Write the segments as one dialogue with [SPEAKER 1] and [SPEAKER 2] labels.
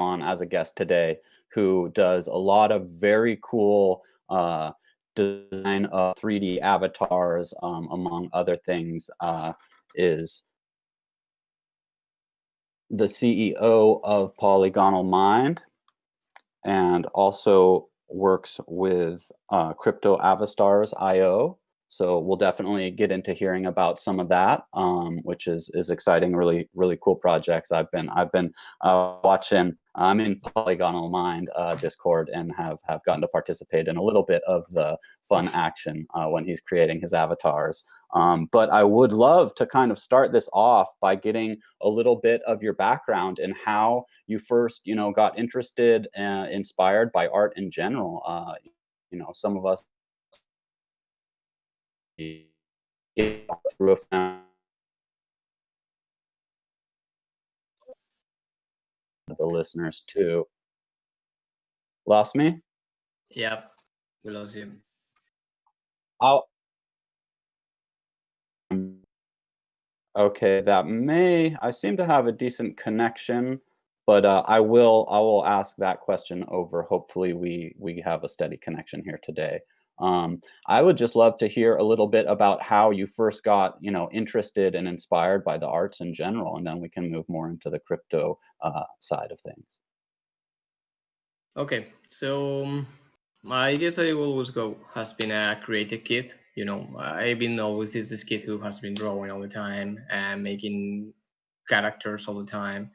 [SPEAKER 1] on as a guest today, who does a lot of very cool design of 3D avatars, among other things, is the CEO of Polygonal Mind, and also works with Crypto Avastars IO. So we'll definitely get into hearing about some of that, which is exciting. Really cool projects. I've been watching. I'm in Polygonal Mind Discord and have gotten to participate in a little bit of the fun action when he's creating his avatars. But I would love to kind of start this off by getting a little bit of your background and how you first, got interested and inspired by art in general. Some of us get through the listeners too. Lost me?
[SPEAKER 2] Yep, we lost him.
[SPEAKER 1] I'll Okay, I seem to have a decent connection, but I will ask that question over. Hopefully we have a steady connection here today. I would just love to hear a little bit about how you first got, interested and inspired by the arts in general, and then we can move more into the crypto side of things.
[SPEAKER 2] Okay, so I guess I always go has been a creative kid. I've been always this kid who has been drawing all the time and making characters all the time.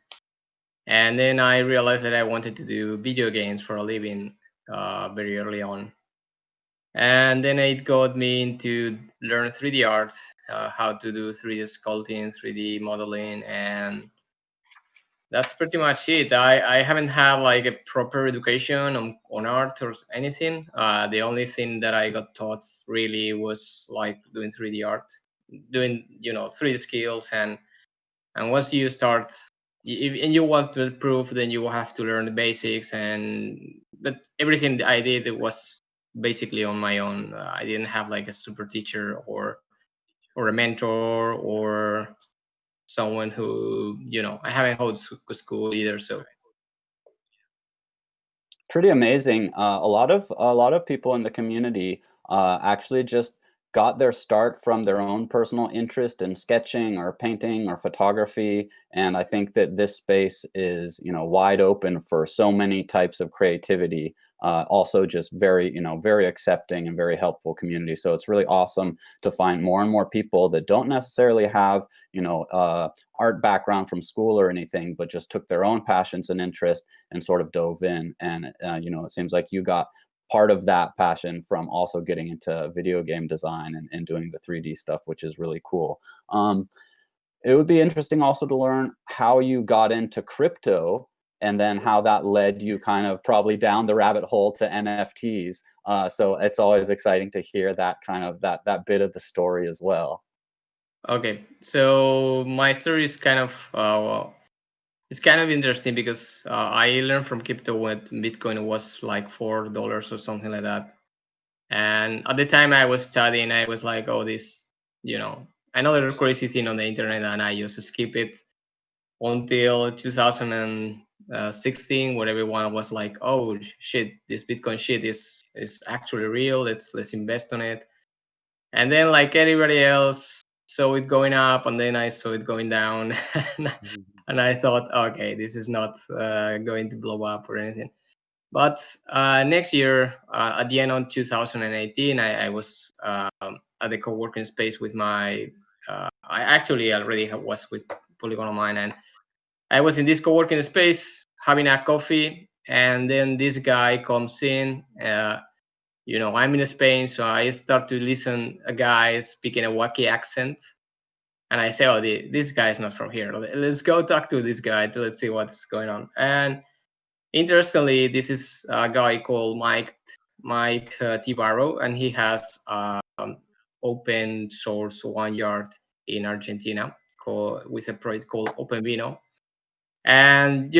[SPEAKER 2] And then I realized that I wanted to do video games for a living very early on. And then it got me into learn 3D art, how to do 3D sculpting, 3D modeling, and that's pretty much it. I haven't had like a proper education on art or anything. The only thing that I got taught really was like doing 3D art, doing 3D skills, and once you start, if and you want to improve, then you will have to learn the basics. But everything I did it was basically on my own. I didn't have like a super teacher or a mentor or someone who I haven't held school either. So
[SPEAKER 1] Pretty amazing. A lot of people in the community actually just got their start from their own personal interest in sketching or painting or photography, and I think that this space is, wide open for so many types of creativity. Also, just very accepting and very helpful community. So it's really awesome to find more and more people that don't necessarily have, art background from school or anything, but just took their own passions and interests and sort of dove in. And it seems like you got part of that passion from also getting into video game design and doing the 3D stuff, which is really cool. It would be interesting also to learn how you got into crypto and then how that led you kind of probably down the rabbit hole to NFTs. So it's always exciting to hear that kind of that bit of the story as well.
[SPEAKER 2] okay, so my story is kind of it's kind of interesting because I learned from crypto when Bitcoin was like $4 or something like that. And at the time I was studying, I was like, oh, this, another crazy thing on the internet, and I just skip it until 2016, where everyone was like, oh shit, this Bitcoin shit is actually real. Let's invest on it. And then like everybody else saw it going up, and then I saw it going down. And I thought, okay, this is not going to blow up or anything. But next year, at the end of 2018, I was at the co-working space with my. I actually already was with Polygonal Mind, and I was in this co-working space having a coffee, and then this guy comes in. I'm in Spain, so I start to listen a guy speaking a wacky accent, and I say, "Oh, this guy is not from here. Let's go talk to this guy. Let's see what's going on." And interestingly, this is a guy called Mike Tibaro, and he has open source 1 yard in Argentina with a project called OpenVino. And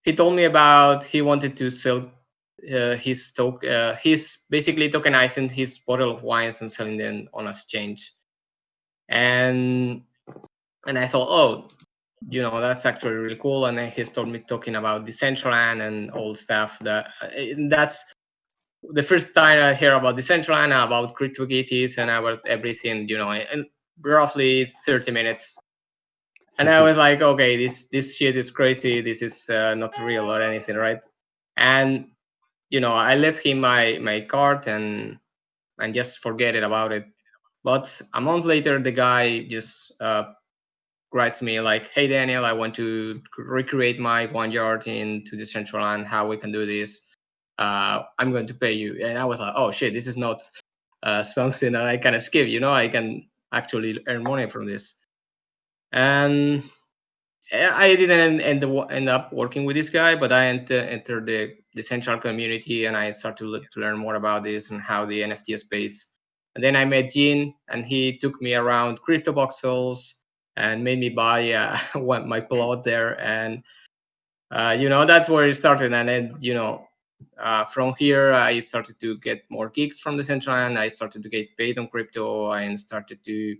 [SPEAKER 2] he told me about he wanted to sell he's basically tokenizing his bottle of wines and selling them on exchange. And I thought, oh, that's actually really cool. And then he started me talking about Decentraland and all stuff. That's the first time I hear about Decentraland, about CryptoKitties, and about everything. And roughly it's 30 minutes. And I was like, okay, this shit is crazy. This is not real or anything, right? And I left him my card and just forget it about it. But a month later, the guy just writes me like, "Hey Daniel, I want to recreate my 1 yard into the central land. How we can do this? I'm going to pay you." And I was like, "Oh shit, this is not something that I can skip. I can actually earn money from this." And I didn't end up working with this guy, but I entered the central community, and I started to learn more about this and how the NFT space. And then I met Jean, and he took me around crypto voxels and made me buy my plot there. And that's where it started. And then from here I started to get more gigs from the central, and I started to get paid on crypto and started to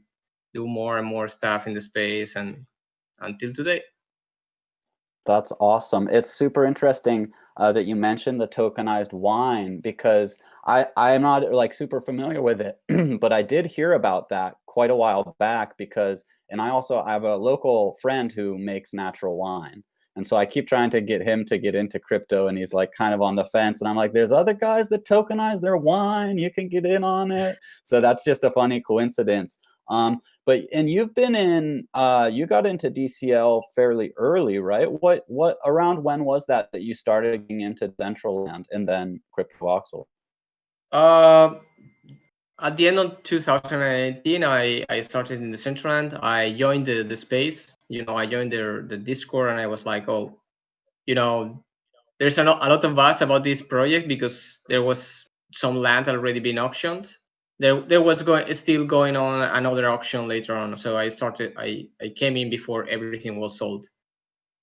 [SPEAKER 2] do more and more stuff in the space, and until today.
[SPEAKER 1] That's awesome. It's super interesting that you mentioned the tokenized wine because I'm not like super familiar with it, but I did hear about that quite a while back because, and I have a local friend who makes natural wine. And so I keep trying to get him to get into crypto, and he's like kind of on the fence. And I'm like, there's other guys that tokenize their wine. You can get in on it. So that's just a funny coincidence. But and you've been in you got into DCL fairly early, right? What around when was that you started getting into Decentraland and then CryptoVoxel?
[SPEAKER 2] Uh, at the end of 2018, I started in the Centraland. I joined the space. I joined the Discord, and I was like, oh, you know, there's a lot of buzz about this project because there was some land already being auctioned. There was still going on another auction later on. So I came in before everything was sold,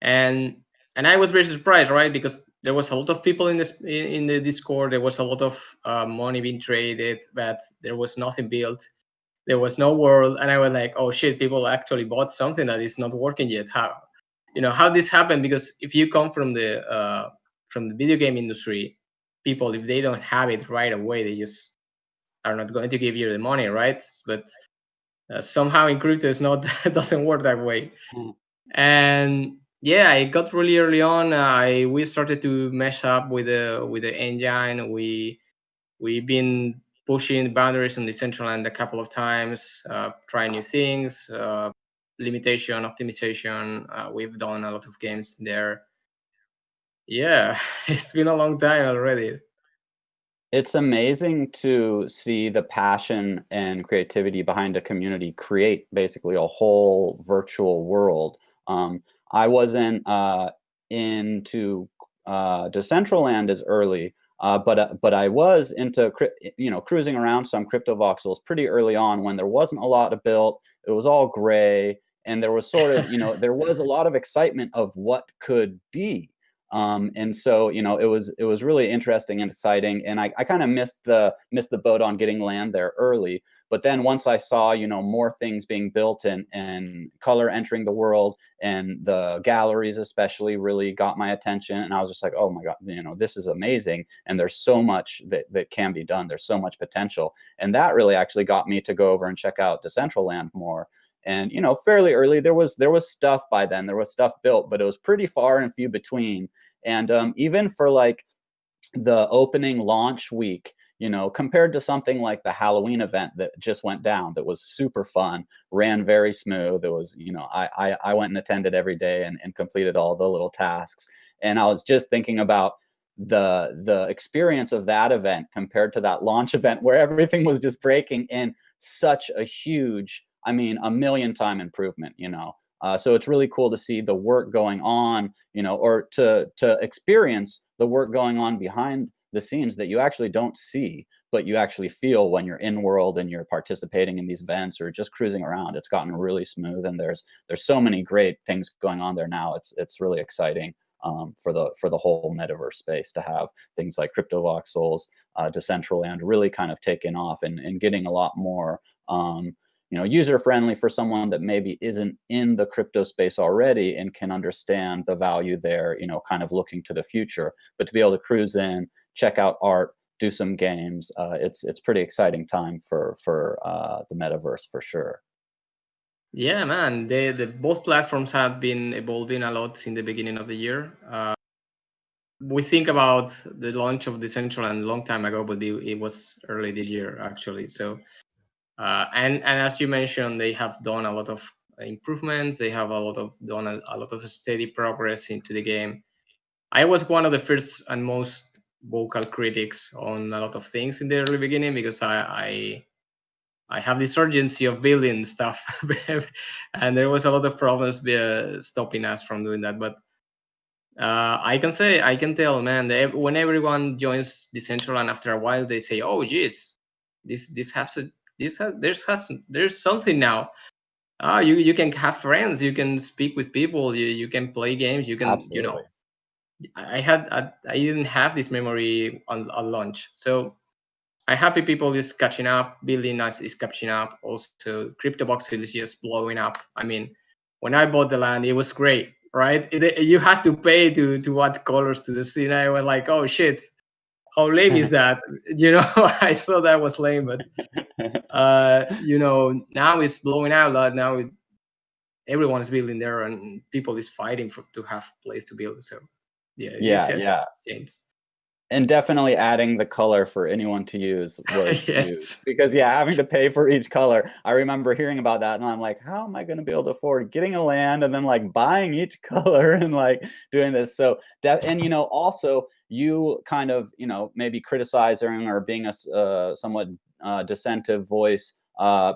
[SPEAKER 2] and I was very surprised, right? Because there was a lot of people in the Discord. There was a lot of money being traded, but there was nothing built. There was no world, and I was like, oh shit, people actually bought something that is not working yet. How this happened? Because if you come from the video game industry, people, if they don't have it right away, they just are not going to give you the money, right? But somehow in crypto, it's not doesn't work that way. And yeah, I got really early on. We started to mesh up with the engine. We've been pushing boundaries on the central end a couple of times, trying new things, limitation, optimization. We've done a lot of games there. Yeah, it's been a long time already.
[SPEAKER 1] It's amazing to see the passion and creativity behind a community create basically a whole virtual world. Um, I wasn't into Decentraland as early, but I was into cruising around some crypto voxels pretty early on when there wasn't a lot built. It was all gray, and there was sort of there was a lot of excitement of what could be. And so it was really interesting and exciting, and I kind of missed the boat on getting land there early. But then once I saw more things being built and color entering the world, and the galleries especially really got my attention, and I was just like, oh my god, this is amazing, and there's so much that can be done. There's so much potential, and that really actually got me to go over and check out Decentraland more. And fairly early there was stuff by then, there was stuff built, but it was pretty far and few between. And even for like the opening launch week, compared to something like the Halloween event that just went down, that was super fun, ran very smooth. It was, I went and attended every day and completed all the little tasks. And I was just thinking about the experience of that event compared to that launch event where everything was just breaking in such a huge, I mean, a million time improvement. So it's really cool to see the work going on, or to experience the work going on behind the scenes that you actually don't see, but you actually feel when you're in world and you're participating in these events or just cruising around. It's gotten really smooth, and there's so many great things going on there now. It's really exciting. For the whole metaverse space to have things like crypto voxels, Decentraland really kind of taking off and getting a lot more user friendly for someone that maybe isn't in the crypto space already and can understand the value there, kind of looking to the future. But to be able to cruise in, check out art, do some games, it's pretty exciting time for the metaverse for sure.
[SPEAKER 2] Yeah, man. The both platforms have been evolving a lot in the beginning of the year. We think about the launch of Decentraland a long time ago, but it was early this year actually. So and as you mentioned, they have done a lot of improvements. They have done a lot of steady progress into the game. I was one of the first and most vocal critics on a lot of things in the early beginning because I have this urgency of building stuff, and there was a lot of problems stopping us from doing that. But I can tell, man, that when everyone joins Decentraland, after a while, they say, "Oh, geez, this has to there's something now. Ah, you can have friends, you can speak with people, you can play games, you can
[SPEAKER 1] Absolutely.
[SPEAKER 2] I didn't have this memory on launch, so I'm happy people is catching up. Building nice is catching up. Also, crypto voxel is just blowing up. I mean, when I bought the land, it was great, right? You had to pay to add colors to the scene. I was like, oh shit, how lame is that? I thought that was lame, but now it's blowing out a lot. Now everyone is building there, and people is fighting to have place to build. So yeah, this
[SPEAKER 1] Yeah,
[SPEAKER 2] has
[SPEAKER 1] yeah.
[SPEAKER 2] changed.
[SPEAKER 1] And definitely adding the color for anyone to use was huge
[SPEAKER 2] Yes.
[SPEAKER 1] because, yeah, having to pay for each color. I remember hearing about that and I'm like, how am I going to be able to afford getting a land and then like buying each color and like doing this? So and also you kind of, maybe criticizing or being a somewhat dissentive voice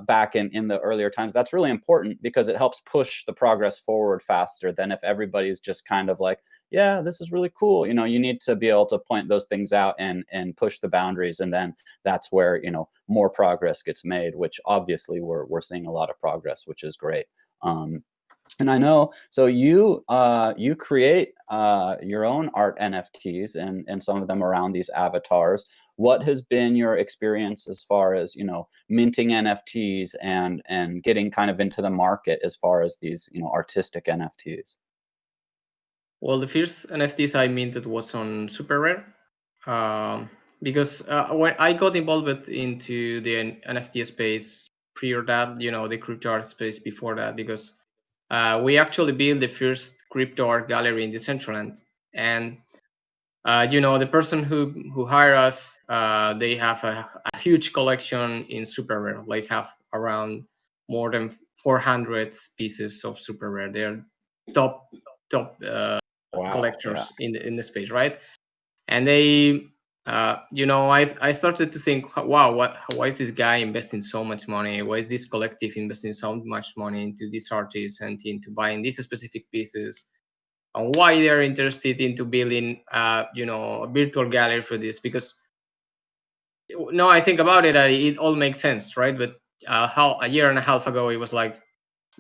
[SPEAKER 1] back in the earlier times. That's really important because it helps push the progress forward faster than if everybody's just kind of like, yeah, this is really cool. You need to be able to point those things out and push the boundaries, and then that's where more progress gets made. Which obviously we're seeing a lot of progress, which is great. Um, and I know, so you create your own art NFTs and some of them around these avatars. What has been your experience as far as minting NFTs and getting kind of into the market as far as these artistic NFTs?
[SPEAKER 2] Well, the first NFTs I minted was on Super Rare, because when I got involved into the NFT space prior that, the crypto art space before that, because we actually built the first crypto art gallery in Decentraland, and the person who hired us, they have a huge collection in Super Rare, like have around more than 400 pieces of Super Rare. They're top
[SPEAKER 1] Wow. Yeah.
[SPEAKER 2] collectors in the space, right? And they, I started to think, wow, why is this guy investing so much money? Why is this collective investing so much money into these artists and into buying these specific pieces? And why they're interested into building, a virtual gallery for this? Because no, I think about it, it all makes sense, right? But how a year and a half ago, it was like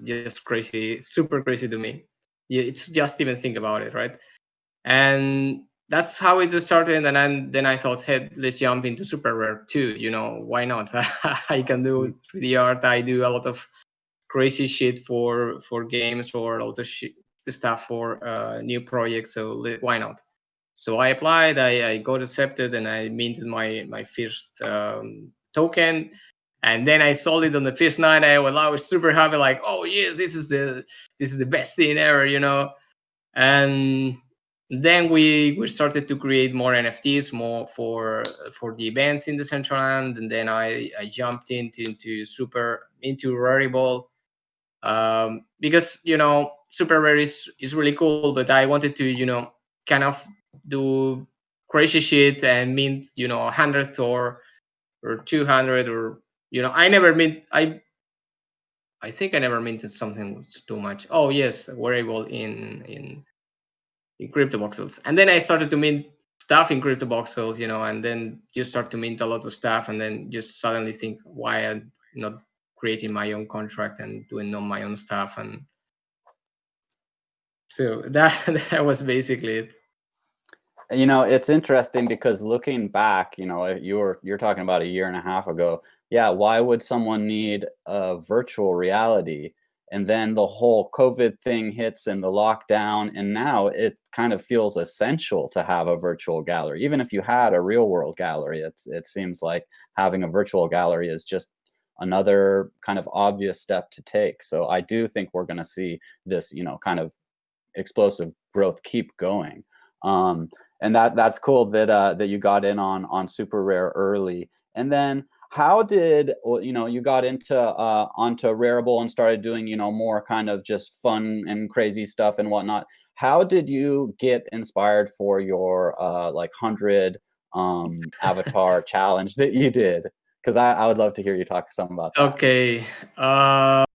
[SPEAKER 2] just crazy, super crazy to me. Yeah, it's just even think about it, right? And that's how it started. And then I thought, hey, let's jump into Super Rare too. Why not? I can do 3D art. I do a lot of crazy shit for games or a lot of stuff for new projects. So why not? So I applied. I got accepted, and I minted my first token. And then I sold it on the first night. I was super happy, like, oh yes, this is the best thing ever. And then we started to create more NFTs, more for the events in the central end, and then I jumped into Rarible, because Super Rare is really cool, but I wanted to kind of do crazy shit and mint 100 or 200, or I never mint. I think I never minted something too much. Oh yes, Variable in crypto voxels, and then I started to mint stuff in crypto voxels, and then you start to mint a lot of stuff, and then you suddenly think, why I'm not creating my own contract and doing all my own stuff. And so that that was basically it.
[SPEAKER 1] It's interesting because looking back, you're talking about a year and a half ago. yeah, why would someone need a virtual reality? And then the whole COVID thing hits and the lockdown, and now it kind of feels essential to have a virtual gallery. Even if you had a real world gallery, it seems like having a virtual gallery is just another kind of obvious step to take. So I do think we're going to see this, kind of explosive growth keep going. Um, and that's cool that that you got in on super rare early. And then how did well, you got into onto Rarible and started doing more kind of just fun and crazy stuff and whatnot. How did you get inspired for your like 100 avatar challenge that you did? Because I would love to hear you talk some about that.
[SPEAKER 2] Okay. Uh,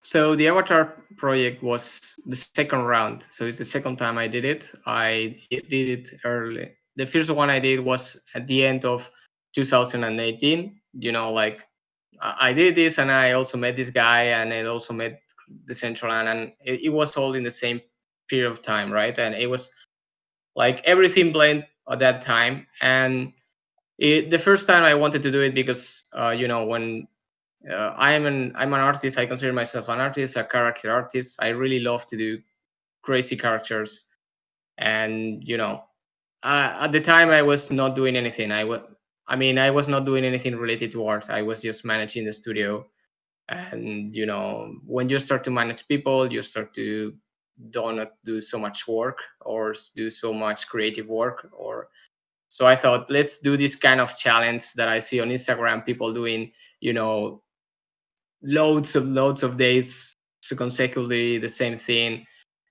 [SPEAKER 2] so the Avatar project was the second round. So it's the second time I did it. Did it early. The first one I did was at the end of 2018. Like I did this, and I also met this guy, and I also met the Central, and it was all in the same period of time, right? And it was like everything blend at that time. And the first time I wanted to do it because when I'm an artist. I consider myself an artist, a character artist. I really love to do crazy characters, and at the time I was not doing anything. I was not doing anything related to art. I was just managing the studio, and when you start to manage people, you start to don't do so much work or do so much creative work. Or so I thought, let's do this kind of challenge that I see on Instagram, people doing, you know loads of days consecutively the same thing.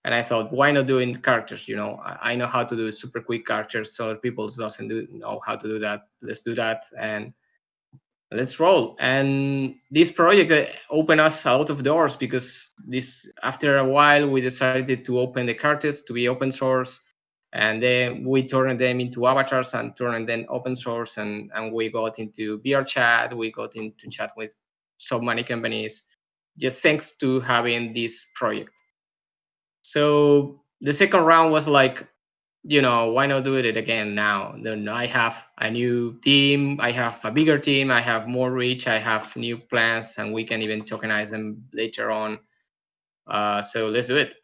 [SPEAKER 2] And I thought, why not doing characters? I know how to do super quick characters, so people doesn't know how to do that. Let's do that, and let's roll. And this project opened us a lot of doors, because this after a while we decided to open the characters to be open source, and then we turned them into avatars and turned them open source, and we got into VR chat, we got into chat with so many companies, just thanks to having this project. So the second round was like, why not do it again now? Then I have a new team, I have a bigger team, I have more reach, I have new plans, and we can even tokenize them later on. So let's do it.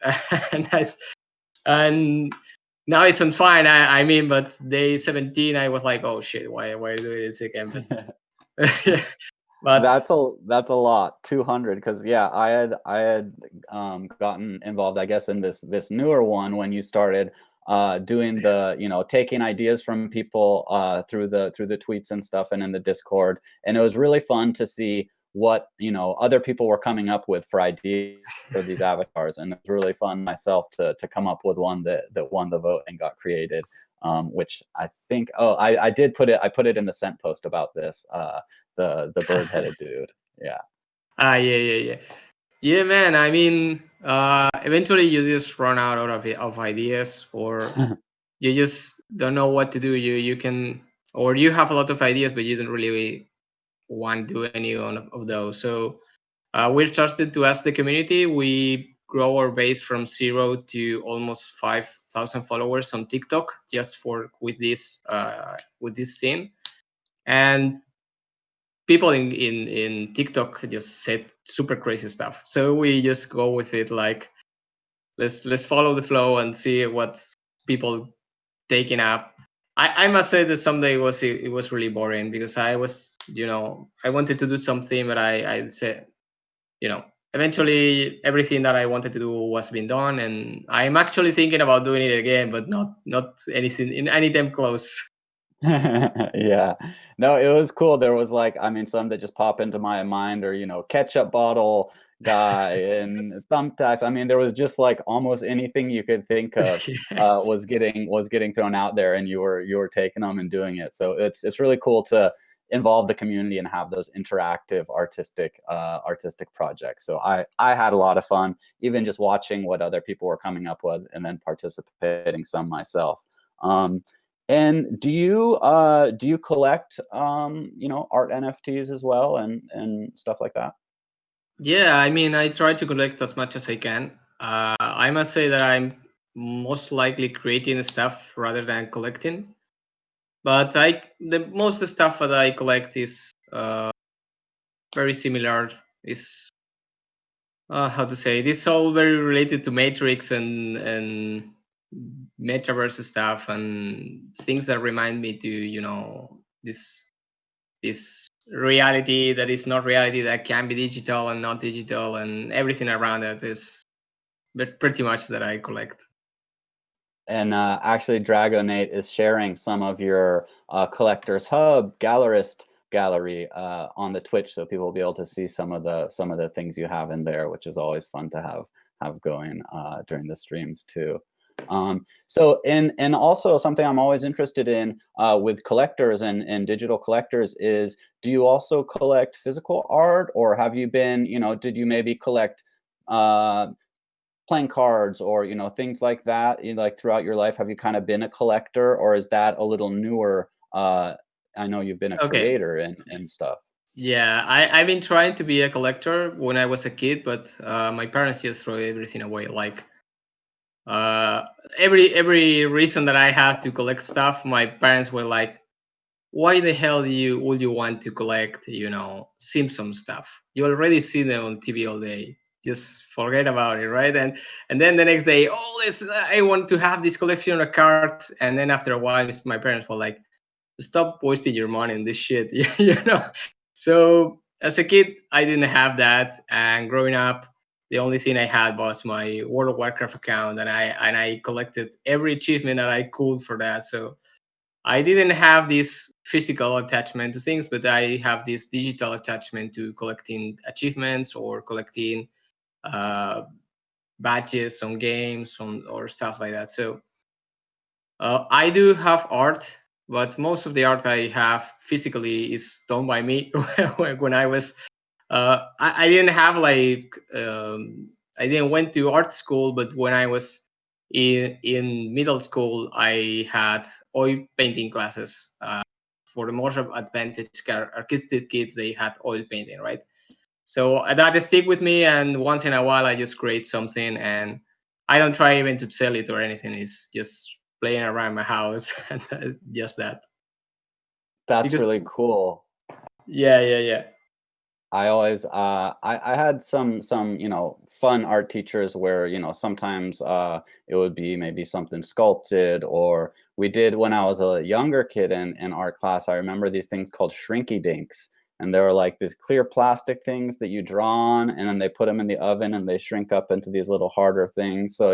[SPEAKER 2] and, and now it's on fine. But day 17, I was like, oh shit, why do this again? But but
[SPEAKER 1] That's a lot, 200. Because yeah, I had gotten involved, I guess, in this newer one when you started doing the, taking ideas from people through the tweets and stuff and in the Discord. And it was really fun to see what, other people were coming up with for ideas for these avatars. And it was really fun myself to come up with one that won the vote and got created. Which I think, oh, I did put it, I put it in the sent post about this. The bird-headed dude. Yeah.
[SPEAKER 2] yeah. Yeah, man. Eventually you just run out of ideas, or you just don't know what to do. You can, or you have a lot of ideas, but you don't really want to do any one of those. So we're trusted to ask the community. We grow our base from 0 to almost 5,000 followers on TikTok, just for with this thing. And people in TikTok just said super crazy stuff. So we just go with it, like, let's follow the flow and see what's people taking up. I must say that someday it was really boring, because I was, I wanted to do something, but I said, you know eventually everything that I wanted to do was being done, and I'm actually thinking about doing it again, but not anything in anytime close.
[SPEAKER 1] Yeah. No, it was cool. There was like, I mean, some that just pop into my mind or, ketchup bottle guy and thumbtacks. I mean, there was just like almost anything you could think of
[SPEAKER 2] Yes.
[SPEAKER 1] was getting thrown out there, and you were taking them and doing it. So it's really cool to involve the community and have those interactive artistic projects. So I had a lot of fun, even just watching what other people were coming up with and then participating some myself. And do you collect art NFTs as well and stuff like that?
[SPEAKER 2] Yeah, I try to collect as much as I can. I must say that I'm most likely creating stuff rather than collecting. But the most stuff that I collect is very similar. Is how to say, this all very related to Matrix and metaverse stuff and things that remind me to, this reality that is not reality, that can be digital and not digital, and everything around it is, but pretty much that I collect.
[SPEAKER 1] And actually, Dragonate is sharing some of your Collectors Hub gallerist gallery on the Twitch, so people will be able to see some of the things you have in there, which is always fun to have going during the streams too. So, and also something I'm always interested in with collectors and digital collectors is, do you also collect physical art, or have you been, did you maybe collect uh, playing cards or things like that, like throughout your life? Have you kind of been a collector, or is that a little newer? I know you've been a
[SPEAKER 2] Okay.
[SPEAKER 1] creator and stuff.
[SPEAKER 2] Yeah, I've been trying to be a collector when I was a kid, but my parents just throw everything away. Like uh, every reason that I had to collect stuff, my parents were like, "Why the hell would you want to collect, Simpson stuff? You already see them on TV all day. Just forget about it, right?" And then the next day, "Oh, I want to have this collection of cards." And then after a while, my parents were like, "Stop wasting your money on this shit," So as a kid, I didn't have that, and growing up, the only thing I had was my World of Warcraft account, and I collected every achievement that I could for that. So I didn't have this physical attachment to things, but I have this digital attachment to collecting achievements or collecting uh, badges on games or stuff like that. So I do have art, but most of the art I have physically is done by me. When I was, I didn't have like, I didn't went to art school, but when I was in middle school, I had oil painting classes. For the more advantaged artistic kids, they had oil painting, right? So that stick with me, and once in a while, I just create something, and I don't try even to sell it or anything. It's just playing around my house, and just that.
[SPEAKER 1] That's
[SPEAKER 2] Because
[SPEAKER 1] really cool.
[SPEAKER 2] yeah, yeah, yeah.
[SPEAKER 1] I always I had some fun art teachers where sometimes it would be maybe something sculpted, or we did when I was a younger kid in art class. I remember these things called shrinky dinks, and they were like these clear plastic things that you draw on, and then they put them in the oven and they shrink up into these little harder things. So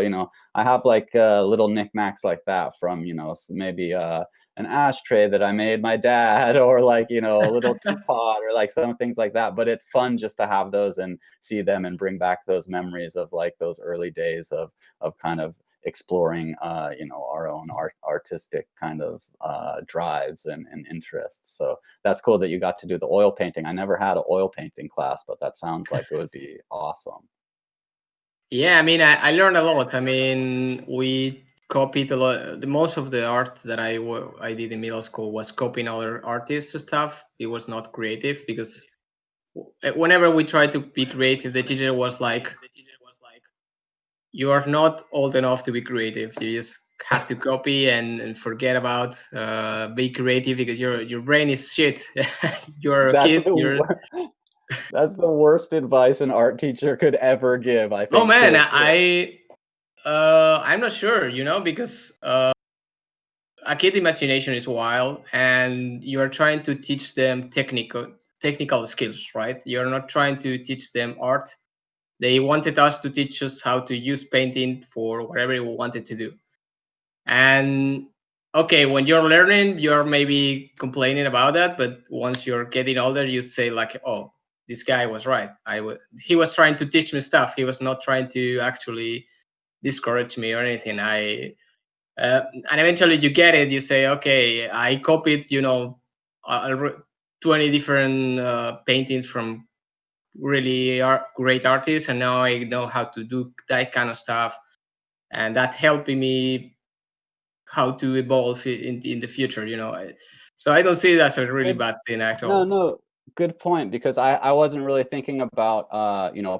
[SPEAKER 1] I have like little knickknacks like that from maybe an ashtray that I made my dad, or like, a little teapot, or like some things like that. But it's fun just to have those and see them and bring back those memories of like those early days of kind of exploring, our own artistic kind of drives and interests. So that's cool that you got to do the oil painting. I never had an oil painting class, but that sounds like it would be awesome.
[SPEAKER 2] Yeah, I mean, I learned a lot. I mean, we copied a lot. Most of the art that I did in middle school was copying other artists' stuff. It was not creative because whenever we tried to be creative, the teacher was like, "You are not old enough to be creative. You just have to copy and forget about be creative because your brain is shit. You're a
[SPEAKER 1] That's
[SPEAKER 2] kid.
[SPEAKER 1] the
[SPEAKER 2] You're
[SPEAKER 1] that's the worst advice an art teacher could ever give, I
[SPEAKER 2] oh
[SPEAKER 1] think,
[SPEAKER 2] man,
[SPEAKER 1] to
[SPEAKER 2] I'm not sure, because a kid imagination is wild, and you're trying to teach them technical skills, right? You're not trying to teach them art. They wanted us to teach us how to use painting for whatever we wanted to do. And okay, when you're learning, you're maybe complaining about that, but once you're getting older, you say like, "Oh, this guy was right. He was trying to teach me stuff. He was not trying to actually discourage me or anything." And eventually you get it. You say, "Okay, I copied, 20 different paintings from really great artists, and now I know how to do that kind of stuff, and that helping me how to evolve in the future." So I don't see it as a really
[SPEAKER 1] good.
[SPEAKER 2] bad thing at
[SPEAKER 1] No,
[SPEAKER 2] all.
[SPEAKER 1] no, good point, because I wasn't really thinking about,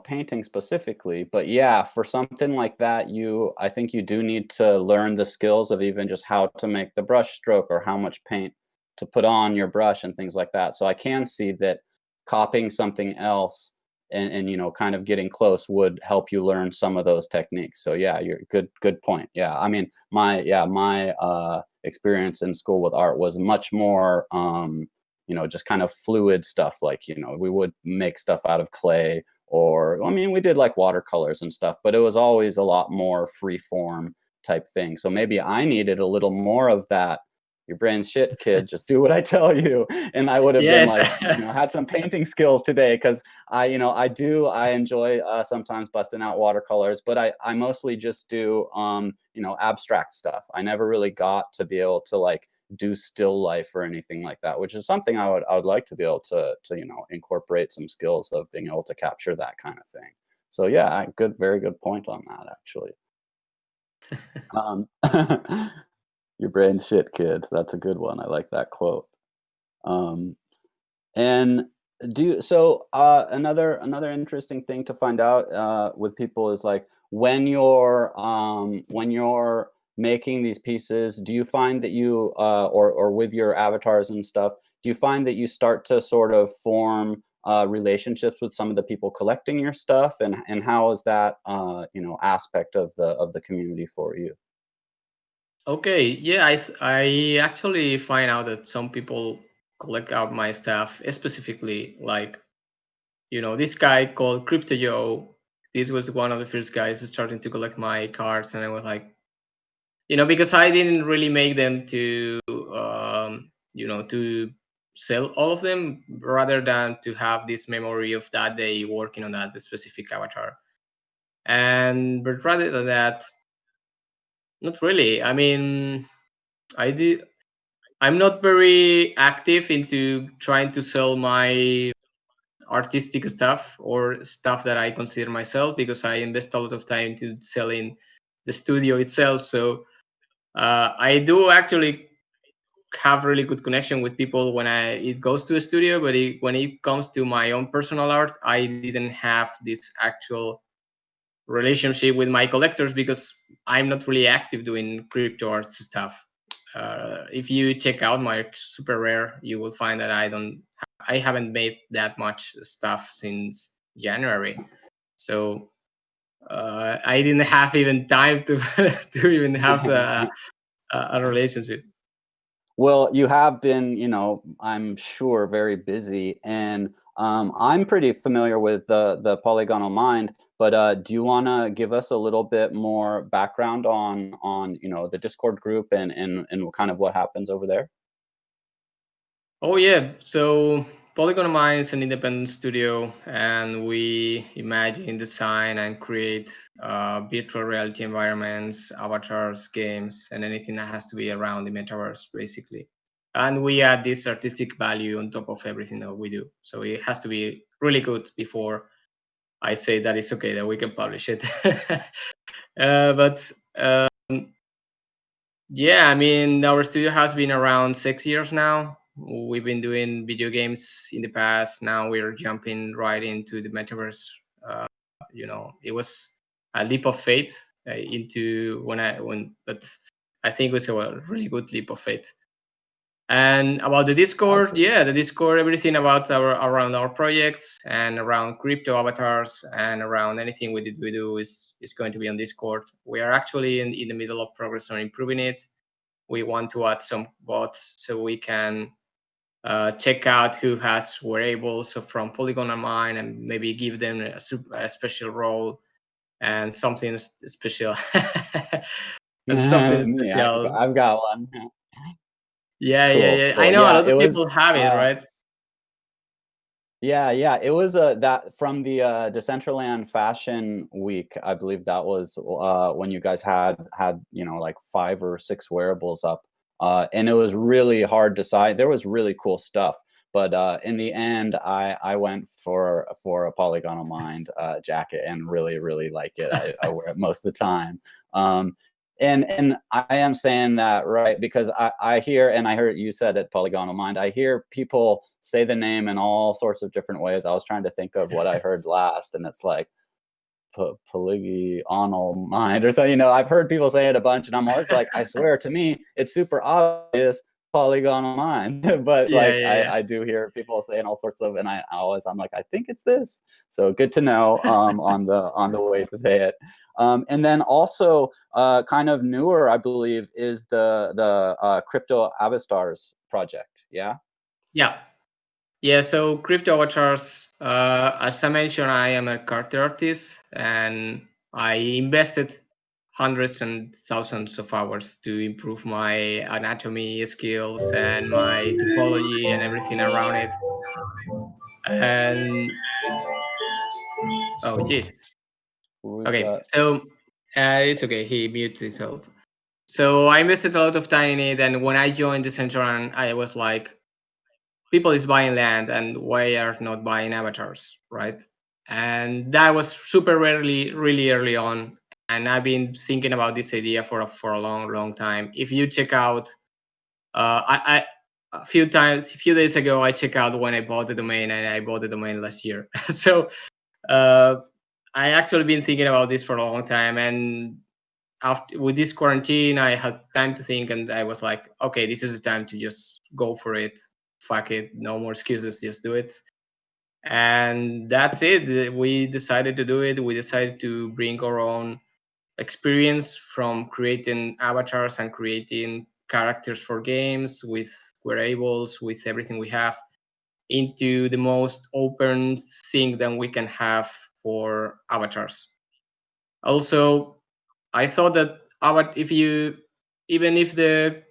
[SPEAKER 1] painting specifically, but yeah, for something like that, I think you do need to learn the skills of even just how to make the brush stroke or how much paint to put on your brush and things like that. So I can see that copying something else and kind of getting close would help you learn some of those techniques. So yeah, you're good point. Yeah, I mean my experience in school with art was much more just kind of fluid stuff. Like we would make stuff out of clay, or I mean we did like watercolors and stuff, but it was always a lot more free form type thing. So maybe I needed a little more of that. Your brain's shit, kid. Just do what I tell you. And I would have been
[SPEAKER 2] Yes.
[SPEAKER 1] like, had some painting skills today, because I enjoy sometimes busting out watercolors, but I mostly just do abstract stuff. I never really got to be able to like do still life or anything like that, which is something I would like to be able to incorporate some skills of being able to capture that kind of thing. So yeah, very good point on that actually. Um, your brain's shit, kid. That's a good one. I like that quote. Um, and another interesting thing to find out with people is like when you're making these pieces, do you find that you or with your avatars and stuff, do you find that you start to sort of form relationships with some of the people collecting your stuff, and how is that aspect of the community for you?
[SPEAKER 2] Okay, yeah, I actually find out that some people collect out my stuff, specifically like, this guy called Crypto Joe. This was one of the first guys starting to collect my cards, and I was like, because I didn't really make them to sell all of them, rather than to have this memory of that day working on that specific avatar. But rather than that, not really. I mean, I did. I'm not very active into trying to sell my artistic stuff or stuff that I consider myself, because I invest a lot of time to selling the studio itself. So I do actually have really good connection with people when it goes to a studio, but when it comes to my own personal art, I didn't have this actual relationship with my collectors, because I'm not really active doing crypto art stuff. If you check out my super rare, you will find that I haven't made that much stuff since January. So I didn't have even time to to even have a relationship.
[SPEAKER 1] Well, you have been, I'm sure, very busy, and I'm pretty familiar with the polygonal mind. But do you want to give us a little bit more background on the Discord group and kind of what happens over there?
[SPEAKER 2] Oh yeah, so Polygon Mine is an independent studio, and we imagine, design, and create virtual reality environments, avatars, games, and anything that has to be around the metaverse, basically. And we add this artistic value on top of everything that we do. So it has to be really good before I say that it's okay that we can publish it. But yeah, I mean, our studio has been around 6 years now. We've been doing video games in the past. Now we're jumping right into the metaverse. It was a leap of faith into but I think it was a really good leap of faith. And about the
[SPEAKER 1] I
[SPEAKER 2] Discord,
[SPEAKER 1] see.
[SPEAKER 2] yeah, the Discord, everything about around our projects and around crypto avatars and around anything we do is going to be on Discord. We are actually in the middle of progress on improving it. We want to add some bots so we can check out who has wearables from Polygon and Mine, and maybe give them a special role and something special. And something
[SPEAKER 1] Me,
[SPEAKER 2] special.
[SPEAKER 1] I've got one.
[SPEAKER 2] Yeah, yeah,
[SPEAKER 1] Cool,
[SPEAKER 2] yeah. I
[SPEAKER 1] cool.
[SPEAKER 2] know a
[SPEAKER 1] Yeah,
[SPEAKER 2] lot
[SPEAKER 1] it
[SPEAKER 2] of
[SPEAKER 1] was.
[SPEAKER 2] people have it, right?
[SPEAKER 1] Yeah, yeah. It was that from the Decentraland Fashion Week. I believe that was when you guys had like 5 or 6 wearables up, and it was really hard to decide. There was really cool stuff, but in the end, I went for a Polygonal Mind jacket and really like it. I wear it most of the time. And I am saying that right because I hear, and I heard you said at Polygonal Mind, I hear people say the name in all sorts of different ways. I was trying to think of what I heard last, and it's like polygonal mind or so. I've heard people say it a bunch, and I'm always like, I swear to me, it's super obvious. polygon on mine. But
[SPEAKER 2] Yeah,
[SPEAKER 1] like
[SPEAKER 2] yeah,
[SPEAKER 1] I do hear people saying all sorts of, and I'm like, I think it's this. So good to know on the way to say it. And then also kind of newer, I believe, is the crypto avatars project. Yeah.
[SPEAKER 2] yeah. Yeah, so crypto avatars, as I mentioned, I am a character artist and I invested hundreds and thousands of hours to improve my anatomy skills and my topology and everything around it. And oh, jeez.
[SPEAKER 1] We've
[SPEAKER 2] Okay,
[SPEAKER 1] got.
[SPEAKER 2] so it's okay. He muted himself. So I invested a lot of time in it, and when I joined the center, and I was like, people is buying land and why are not buying avatars, right? And that was super rarely really early on, and I've been thinking about this idea for a long time. If you check out I a few days ago I checked out when I bought the domain, and I bought the domain last year. So uh, I actually been thinking about this for a long time, and after with this quarantine I had time to think, and I was like, okay, this is the time to just go for it. Fuck it, no more excuses, just do it. And that's it. We decided to do it. We decided to bring our own experience from creating avatars and creating characters for games with wearables, with everything we have, into the most open thing that we can have for avatars. Also, I thought that if you, even if the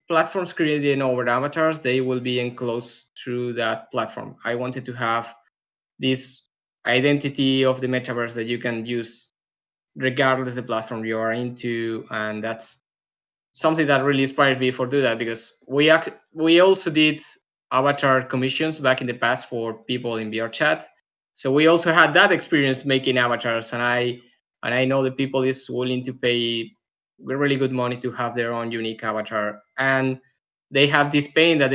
[SPEAKER 2] platforms creating over avatars, they will be enclosed through that platform. I wanted to have this identity of the metaverse that you can use regardless the platform you are into, and that's something that really inspired me for do that, because we also did avatar commissions back in the past for people in VR chat. So we also had that experience making avatars, and I know that people is willing to pay really good money to have their own unique avatar, and they have this pain that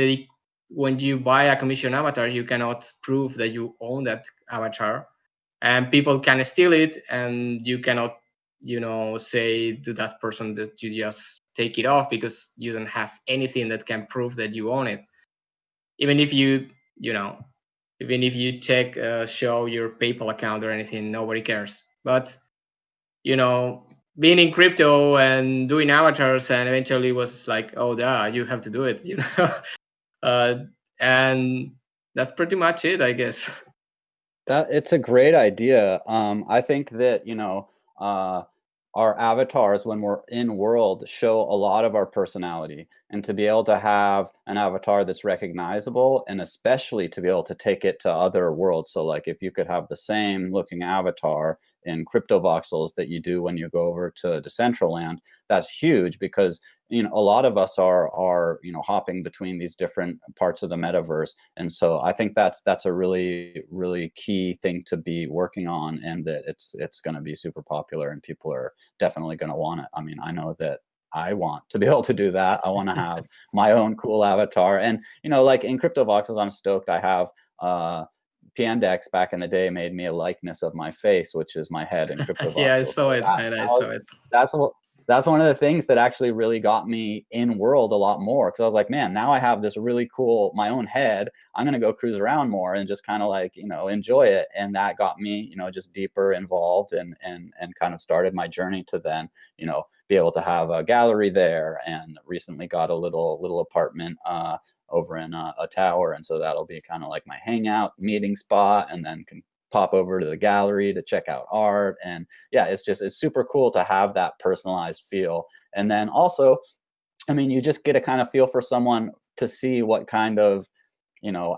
[SPEAKER 2] when you buy a commission avatar, you cannot prove that you own that avatar, and people can steal it, and you cannot, say to that person that you just take it off because you don't have anything that can prove that you own it. Even if you know even if you check show your PayPal account or anything, nobody cares. But you know being in crypto and doing avatars, and eventually was like, oh duh, you have to do it. uh, and that's pretty much it, I guess.
[SPEAKER 1] That it's a great idea. I think that, our avatars when we're in world show a lot of our personality, and to be able to have an avatar that's recognizable, and especially to be able to take it to other worlds. So like if you could have the same looking avatar in crypto voxels that you do when you go over to Decentraland, that's huge because a lot of us are hopping between these different parts of the metaverse, and so I think that's a really key thing to be working on, and that it's going to be super popular and people are definitely going to want it. I mean, I know that I want to be able to do that. I want to have my own cool avatar, and like in crypto voxels, I'm stoked. I have Pandex back in the day made me a likeness of my face, which is my head in crypto
[SPEAKER 2] Yeah, I
[SPEAKER 1] voxels.
[SPEAKER 2] saw
[SPEAKER 1] So
[SPEAKER 2] it, man. I saw it.
[SPEAKER 1] that's what that's one of the things that actually really got me in world a lot more, because I was like, man, now I have this really cool my own head. I'm gonna go cruise around more and just kind of like enjoy it, and that got me just deeper involved, and kind of started my journey to then be able to have a gallery there, and recently got a little apartment over in a tower, and so that'll be kind of like my hangout meeting spot, and then can pop over to the gallery to check out art. And yeah, it's super cool to have that personalized feel. And then also, I mean, you just get a kind of feel for someone to see what kind of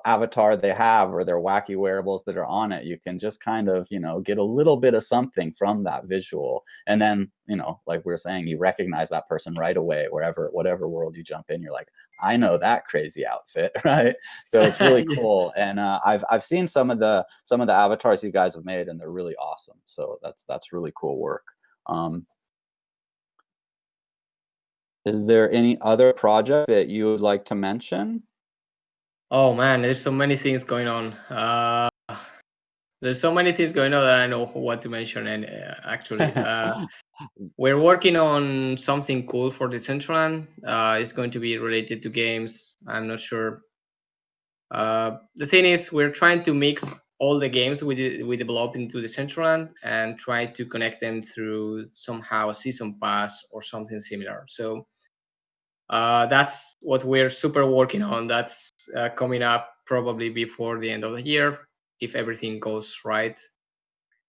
[SPEAKER 1] avatar they have, or their wacky wearables that are on it. You can just kind of get a little bit of something from that visual, and then like we were saying, you recognize that person right away, whatever world you jump in. You're like, I know that crazy outfit. Right? So it's really
[SPEAKER 2] Yeah.
[SPEAKER 1] cool, and I've seen some of the avatars you guys have made, and they're really awesome. So that's really cool work. um is there any other project that you would like to mention?
[SPEAKER 2] Oh man, there's so many things going on. There's so many things going on that I know what to mention, and actually. we're working on something cool for Decentraland. It's going to be related to games. I'm not sure. The thing is, we're trying to mix all the games we develop into Decentraland and try to connect them through somehow a season pass or something similar. So that's what we're super working on. That's coming up probably before the end of the year if everything goes right,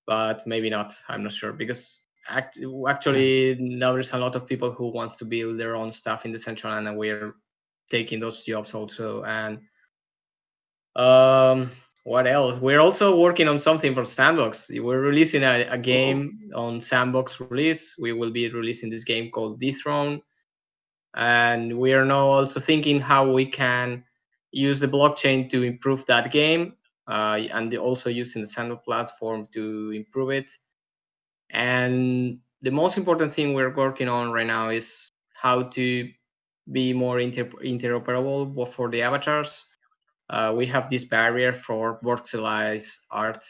[SPEAKER 2] but maybe not. I'm not sure because actually now there's a lot of people who wants to build their own stuff in the central and we're taking those jobs also. And um, what else? We're also working on something for Sandbox. We're releasing a
[SPEAKER 1] Ooh.
[SPEAKER 2] game on Sandbox release. We will be releasing this game called Dethrone, and we are now also thinking how we can use the blockchain to improve that game, and also using the Sandbox platform to improve it. And the most important thing we're working on right now is how to be more interoperable for the avatars. We have this barrier for voxelized art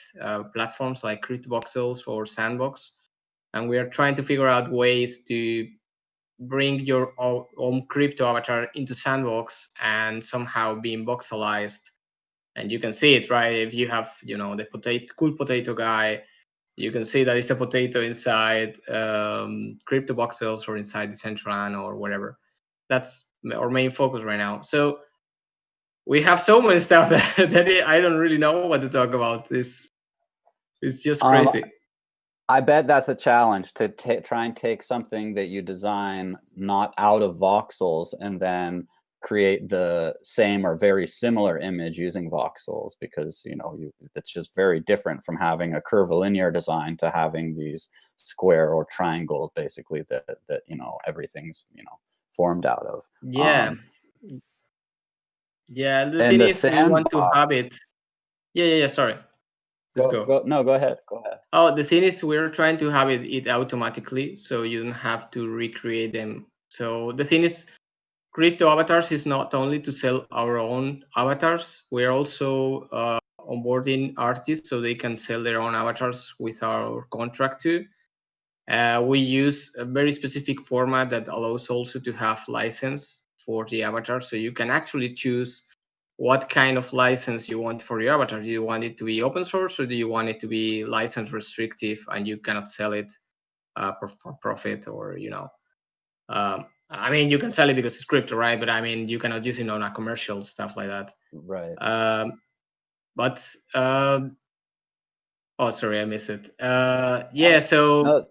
[SPEAKER 2] platforms like CryptoVoxels or Sandbox, and we are trying to figure out ways to bring your own crypto avatar into Sandbox and somehow being voxelized. And you can see it, right? If you have, the cool potato guy, you can see that it's a potato inside CryptoVoxels or inside Decentraland or whatever. That's our main focus right now. So we have so many stuff that I don't really know what to talk about. It's just
[SPEAKER 1] Um,
[SPEAKER 2] crazy.
[SPEAKER 1] I bet that's a challenge to try and take something that you design not out of voxels and then create the same or very similar image using voxels, because it's just very different from having a curvilinear design to having these square or triangles basically that everything's formed out of.
[SPEAKER 2] Yeah, yeah. The
[SPEAKER 1] And
[SPEAKER 2] thing
[SPEAKER 1] the
[SPEAKER 2] is, we want to have
[SPEAKER 1] sandbox.
[SPEAKER 2] it. Yeah. Sorry, let's go.
[SPEAKER 1] Go no, go ahead. Go ahead.
[SPEAKER 2] Oh, the thing is, we're trying to have it automatically, so you don't have to recreate them. So the thing is, crypto avatars is not only to sell our own avatars. We're also onboarding artists so they can sell their own avatars with our contract too. We use a very specific format that allows also to have license for the avatar. So you can actually choose what kind of license you want for your avatar. Do you want it to be open source or do you want it to be license restrictive and you cannot sell it for profit or, I mean, you can sell it because it's crypto, right? But I mean, you cannot use it on a commercial stuff like that.
[SPEAKER 1] Right.
[SPEAKER 2] But oh, sorry, I missed it. Yeah,
[SPEAKER 1] Oh,
[SPEAKER 2] so
[SPEAKER 1] no,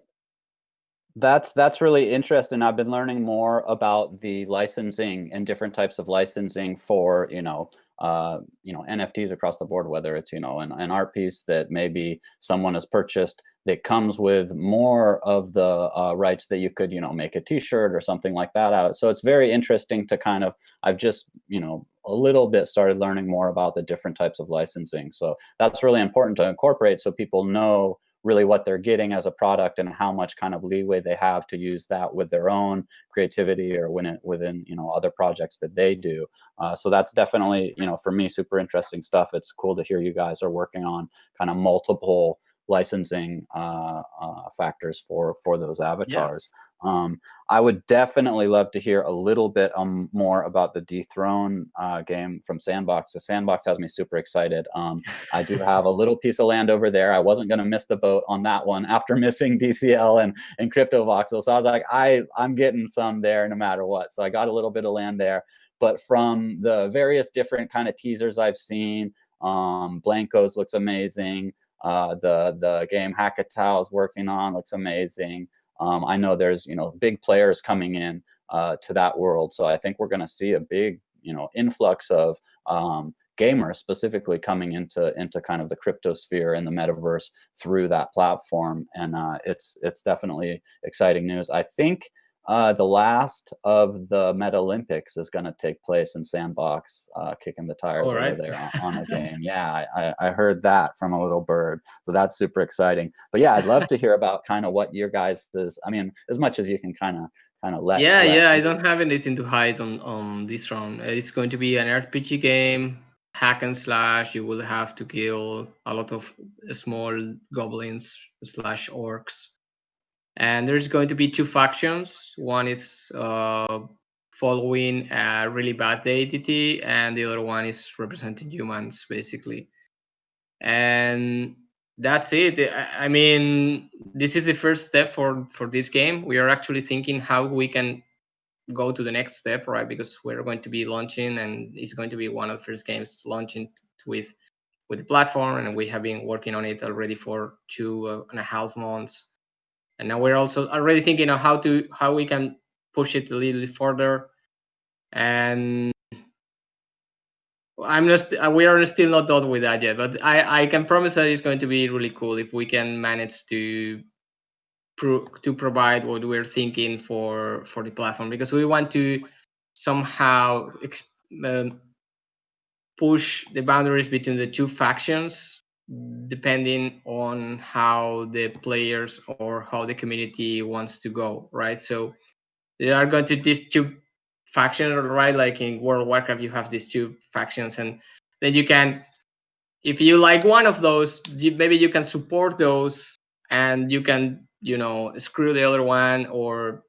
[SPEAKER 1] that's really interesting. I've been learning more about the licensing and different types of licensing for, NFTs across the board, whether it's, an art piece that maybe someone has purchased that comes with more of the rights that you could, make a t-shirt or something like that out. So it's very interesting to kind of, I've just, a little bit started learning more about the different types of licensing. So that's really important to incorporate so people know really what they're getting as a product and how much kind of leeway they have to use that with their own creativity or within other projects that they do. So that's definitely for me super interesting stuff. It's cool to hear you guys are working on kind of multiple licensing factors for those
[SPEAKER 2] yeah.
[SPEAKER 1] avatars. I would definitely love to hear a little bit more about the Dethrone game from Sandbox. The Sandbox has me super excited. I do have a little piece of land over there. I wasn't going to miss the boat on that one after missing DCL and CryptoVoxel. So I was like, I'm getting some there no matter what. So I got a little bit of land there. But from the various different kind of teasers I've seen, Blankos looks amazing. The game Hackatao is working on looks amazing. I know there's big players coming in to that world, so I think we're going to see a big influx of gamers specifically coming into kind of the crypto sphere and the metaverse through that platform, and it's definitely exciting news. I think the last of the Meta Olympics is going to take place in Sandbox, kicking the tires
[SPEAKER 2] All
[SPEAKER 1] over
[SPEAKER 2] right.
[SPEAKER 1] there on a game. Yeah, I heard that from a little bird, so that's super exciting. But yeah, I'd love to hear about kind of what your guys is. I mean, as much as you can kind of let
[SPEAKER 2] Yeah. I
[SPEAKER 1] loose.
[SPEAKER 2] don't have anything to hide on this round. It's going to be an RPG game, hack and slash. You will have to kill a lot of small goblins slash orcs, and there's going to be two factions. One is following a really bad deity, and the other one is representing humans, basically. And that's it. I mean, this is the first step for this game. We are actually thinking how we can go to the next step, right? Because we're going to be launching, and it's going to be one of the first games launching with the platform, and we have been working on it already for 2.5 months. And now we're also already thinking of how we can push it a little further. And I'm just we are still not done with that yet, but I can promise that it's going to be really cool if we can manage to provide what we're thinking for the platform, because we want to somehow um, push the boundaries between the two factions depending on how the players or how the community wants to go, right? So there are going to these two factions, right? Like in World of Warcraft, you have these two factions, and then you can, if you like one of those, maybe you can support those, and you can, screw the other one, or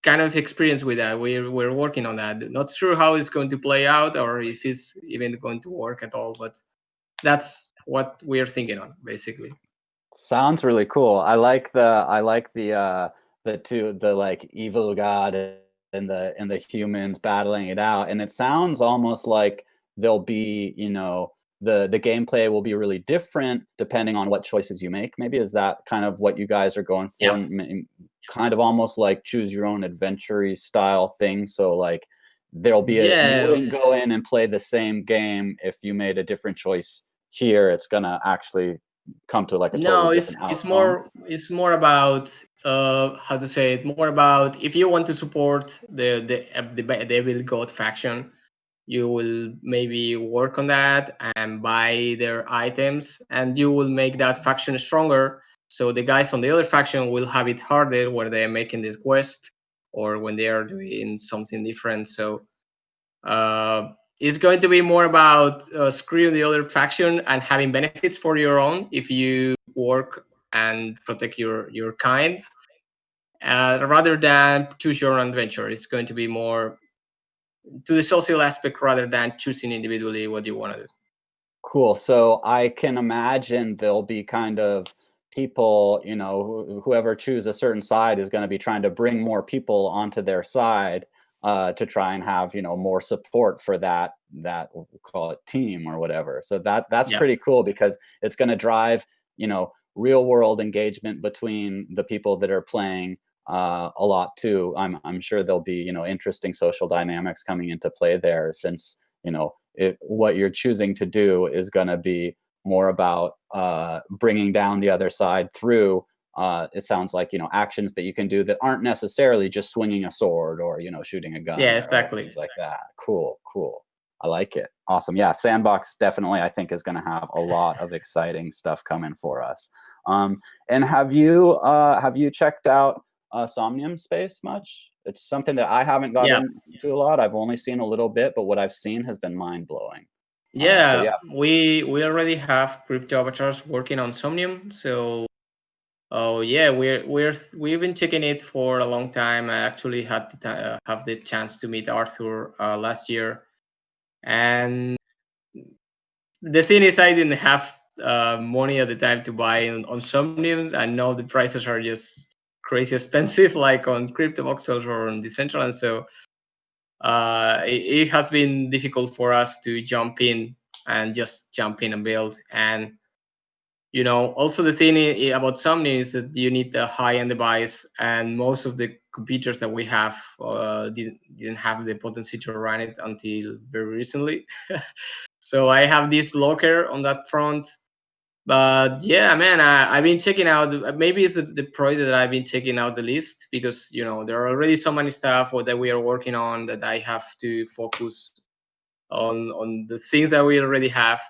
[SPEAKER 2] kind of experience with that. We're working on that. Not sure how it's going to play out, or if it's even going to work at all, but that's what we're thinking on, basically.
[SPEAKER 1] Sounds really cool. I like the like evil god and the humans battling it out, and it sounds almost like there'll be, the gameplay will be really different depending on what choices you make. Maybe is that kind of what you guys are going for?
[SPEAKER 2] Yeah.
[SPEAKER 1] Kind of almost like choose your own adventure style thing. So like you
[SPEAKER 2] Yeah.
[SPEAKER 1] wouldn't go in and play the same game if you made a different choice here. It's gonna actually come to like a totally
[SPEAKER 2] No,
[SPEAKER 1] different
[SPEAKER 2] it's
[SPEAKER 1] outcome.
[SPEAKER 2] more about how to say it. More about if you want to support the Evil God faction, you will maybe work on that and buy their items, and you will make that faction stronger. So the guys on the other faction will have it harder when they are making this quest or when they are doing something different. So uh, it's going to be more about screwing the other faction and having benefits for your own if you work and protect your kind, rather than choose your own adventure. It's going to be more to the social aspect rather than choosing individually what you want to do.
[SPEAKER 1] Cool. So I can imagine there'll be kind of people, whoever choose a certain side is going to be trying to bring more people onto their side, to try and have, more support for that we'll call it team or whatever. So that's
[SPEAKER 2] Yeah.
[SPEAKER 1] pretty cool because it's going to drive, real world engagement between the people that are playing, a lot too. I'm sure there'll be, interesting social dynamics coming into play there, since what you're choosing to do is going to be more about, bringing down the other side through, it sounds like, actions that you can do that aren't necessarily just swinging a sword or, shooting a gun
[SPEAKER 2] Yeah,
[SPEAKER 1] or
[SPEAKER 2] exactly.
[SPEAKER 1] things like that. Cool, cool. I like it. Awesome. Yeah, Sandbox definitely, I think, is going to have a lot of exciting stuff coming for us. And have you checked out, Somnium Space much? It's something that I haven't
[SPEAKER 2] Yeah.
[SPEAKER 1] gotten to a lot. I've only seen a little bit, but what I've seen has been mind blowing. So
[SPEAKER 2] Yeah,
[SPEAKER 1] yeah,
[SPEAKER 2] we already have crypto avatars working on Somnium. So oh yeah, we've been checking it for a long time. I actually had to have the chance to meet Arthur last year, and the thing is, I didn't have money at the time to buy on Somniums. I know the prices are just crazy expensive, like on crypto voxels or on Decentraland. So it has been difficult for us to jump in and just jump in and build. And also the thing about Somnium is that you need a high-end device, and most of the computers that we have didn't have the potency to run it until very recently. So I have this blocker on that front. But yeah, man, I've been checking out. Maybe it's the project that I've been checking out the least, because there are already so many stuff that we are working on that I have to focus on the things that we already have.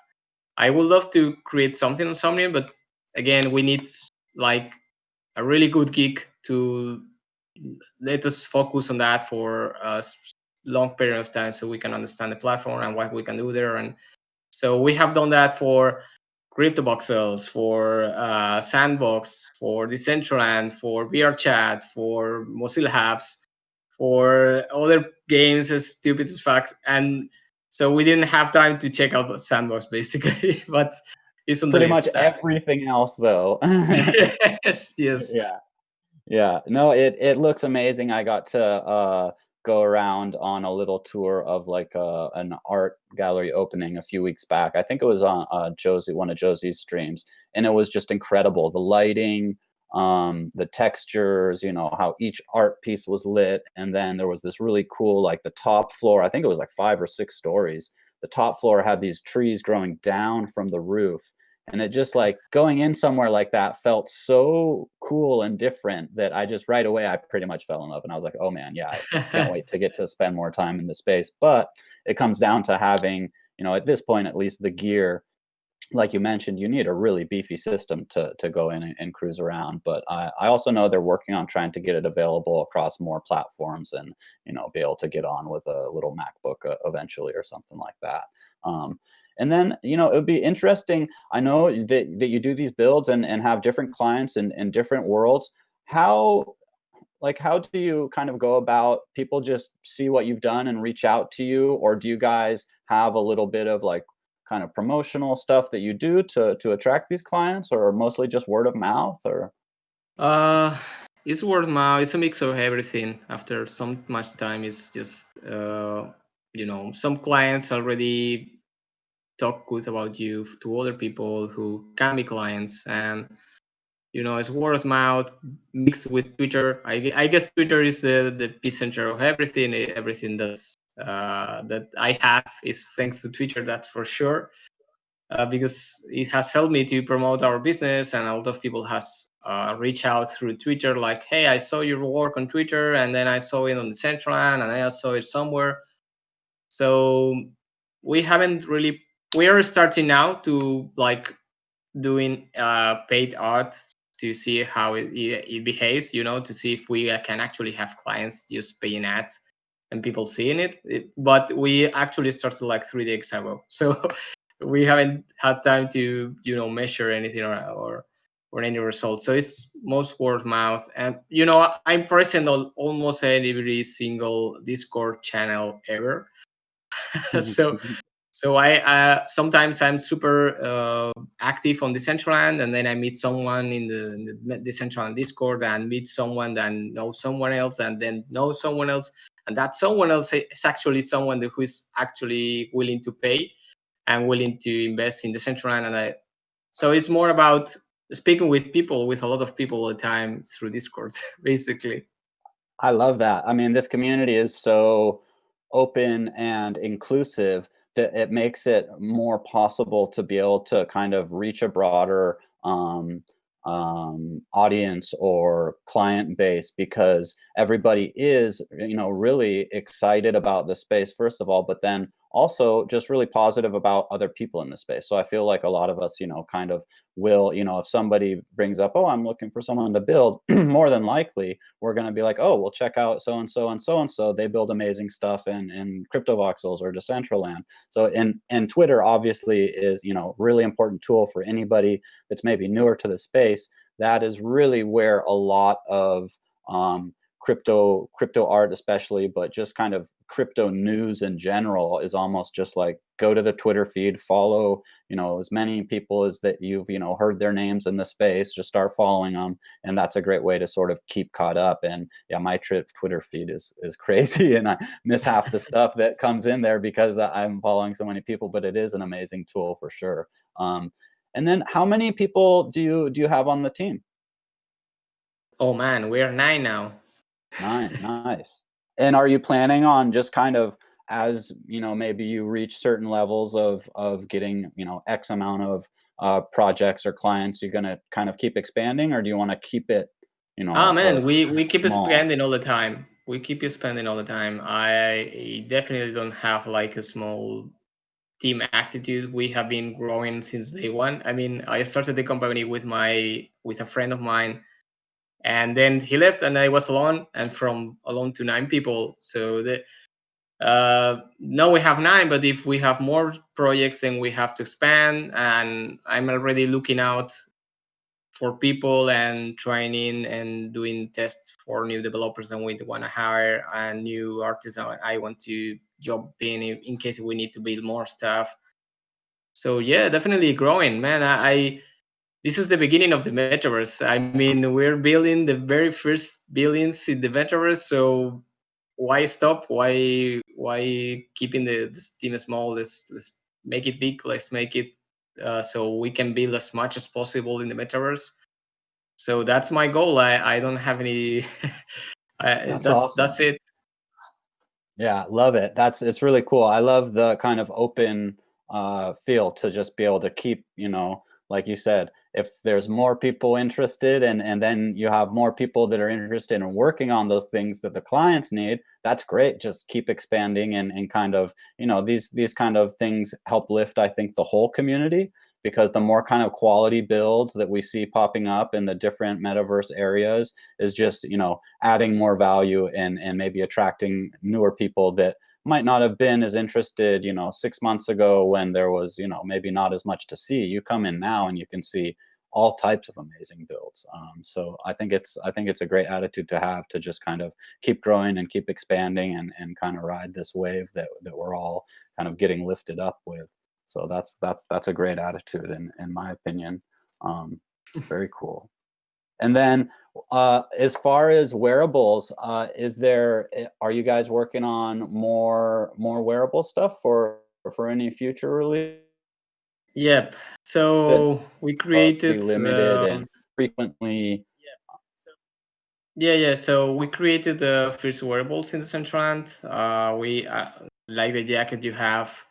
[SPEAKER 2] I would love to create something on Somnium, but again, we need like a really good gig to let us focus on that for a long period of time, so we can understand the platform and what we can do there. And so we have done that for CryptoVoxels, for Sandbox, for Decentraland, for VRChat, for Mozilla Apps, for other games as stupid as fuck. And so we didn't have time to check out Sandbox basically, but it's on the
[SPEAKER 1] Pretty much
[SPEAKER 2] list.
[SPEAKER 1] everything else, though.
[SPEAKER 2] Yes, yes.
[SPEAKER 1] Yeah. Yeah, no, it looks amazing. I got to go around on a little tour of like an art gallery opening a few weeks back. I think it was on Josie, one of Josie's streams, and it was just incredible. The lighting, the textures, how each art piece was lit, and then there was this really cool, like the top floor. I think it was like 5 or 6 stories. The top floor had these trees growing down from the roof, and it just like going in somewhere like that felt so cool and different that I just right away I pretty much fell in love, and I was like, oh man, yeah, I can't wait to get to spend more time in the space. But it comes down to having, at this point at least, the gear. Like you mentioned, you need a really beefy system to go in and cruise around. But I also know they're working on trying to get it available across more platforms, and be able to get on with a little MacBook eventually or something like that. Um, and then it would be interesting. I know that you do these builds and have different clients in different worlds. How how do you kind of go about, people just see what you've done and reach out to you, or do you guys have a little bit of like kind of promotional stuff that you do to attract these clients, or mostly just word of mouth, or
[SPEAKER 2] Uh, it's word of mouth. It's a mix of everything. After so much time, it's just some clients already talk good about you to other people who can be clients, and it's word of mouth mixed with Twitter. I guess Twitter is the epicenter of everything. Everything that I have is thanks to Twitter. That's for sure. Because it has helped me to promote our business, and a lot of people has reached out through Twitter, like, hey, I saw your work on Twitter, and then I saw it on the Decentraland, and I saw it somewhere. So we haven't really, we are starting now to like doing paid art to see how it behaves, to see if we can actually have clients just paying ads and people seeing But we actually started like 3 days ago, so we haven't had time to measure anything or any results. So it's most word of mouth, and I'm present on almost every single Discord channel ever. so so I sometimes I'm super active on Decentraland, and then I meet someone in the Decentraland Discord, and meet someone that knows someone else, and then knows someone else, and that someone else is actually someone who is actually willing to pay and willing to invest in Decentraland. So it's more about speaking with people, with a lot of people all the time through Discord, basically.
[SPEAKER 1] I love that. I mean, this community is so open and inclusive that it makes it more possible to be able to kind of reach a broader audience or client base, because everybody is, really excited about the space, first of all, but then also just really positive about other people in the space. So I feel like a lot of us, kind of will, if somebody brings up, oh, I'm looking for someone to build, more than likely we're going to be like, oh, well, check out so and so and so and so. They build amazing stuff in CryptoVoxels or Decentraland. So and Twitter obviously is, really important tool for anybody that's maybe newer to the space. That is really where a lot of crypto art especially, but just kind of crypto news in general, is almost just like go to the Twitter feed, follow as many people as that you've heard their names in the space, just start following them, and that's a great way to sort of keep caught up. And yeah, my Twitter feed is crazy, and I miss half the stuff that comes in there because I'm following so many people, but it is an amazing tool for sure. And then how many people do you have on the team?
[SPEAKER 2] Oh man, we're 9 now.
[SPEAKER 1] Nice. And are you planning on just kind of, as maybe you reach certain levels of getting X amount of projects or clients, you're gonna kind of keep expanding, or do you want to keep it
[SPEAKER 2] Oh man, we keep
[SPEAKER 1] small?
[SPEAKER 2] spending all the time. We keep spending all the time. I definitely don't have like a small team attitude. We have been growing since day one. I mean, I started the company with a friend of mine, and then he left, and I was alone, and from alone to 9 people. So No, we have 9, but if we have more projects, then we have to expand. And I'm already looking out for people and training and doing tests for new developers that we want to hire and new artists that I want to job in case we need to build more stuff. So yeah, definitely growing, man. I this is the beginning of the metaverse. I mean, we're building the very first billions in the metaverse. So why stop? Why keeping the team small? Let's make it big. Let's make it so we can build as much as possible in the metaverse. So that's my goal. I don't have any.
[SPEAKER 1] That's
[SPEAKER 2] That's
[SPEAKER 1] awesome.
[SPEAKER 2] it.
[SPEAKER 1] Yeah, love it. It's really cool. I love the kind of open feel to just be able to keep, like you said, if there's more people interested and then you have more people that are interested in working on those things that the clients need, that's great. Just keep expanding and kind of, these kind of things help lift, I think, the whole community because the more kind of quality builds that we see popping up in the different metaverse areas is just, adding more value and maybe attracting newer people that might not have been as interested 6 months ago when there was maybe not as much to see. You come in now and you can see all types of amazing builds. So I think it's a great attitude to have to just kind of keep growing and keep expanding and kind of ride this wave that we're all kind of getting lifted up with. So that's a great attitude in my opinion. um, Very cool. And then, as far as wearables, are you guys working on more wearable stuff for any future release?
[SPEAKER 2] Yep.
[SPEAKER 1] That
[SPEAKER 2] So we
[SPEAKER 1] be
[SPEAKER 2] created.
[SPEAKER 1] limited and frequently.
[SPEAKER 2] Yeah. So we created the first wearables in the Centrand. We like the jacket you have.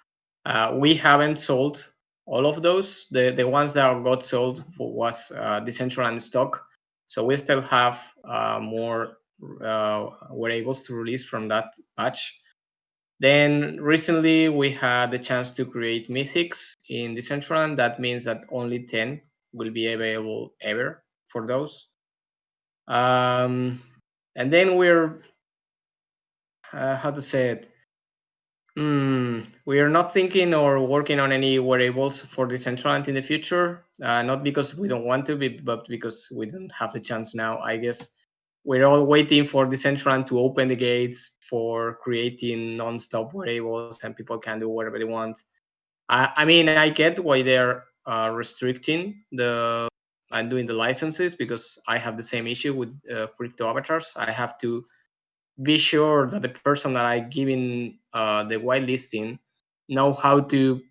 [SPEAKER 2] We haven't sold all of those. The ones that got sold was the Centrand stock. So we still have more wearables to release from that batch. Then recently we had the chance to create mythics in Decentraland. That means that only 10 will be available ever for those. Um, and then we're, how to say it? We are not thinking or working on any wearables for Decentraland in the future. Not because we don't want to be, but because we don't have the chance now. I guess we're all waiting for Decentraland to open the gates for creating non-stop wearables and people can do whatever they want. I mean, I get why they're restricting the and doing the licenses because I have the same issue with crypto avatars. I have to be sure that the person that I giving the whitelisting know how to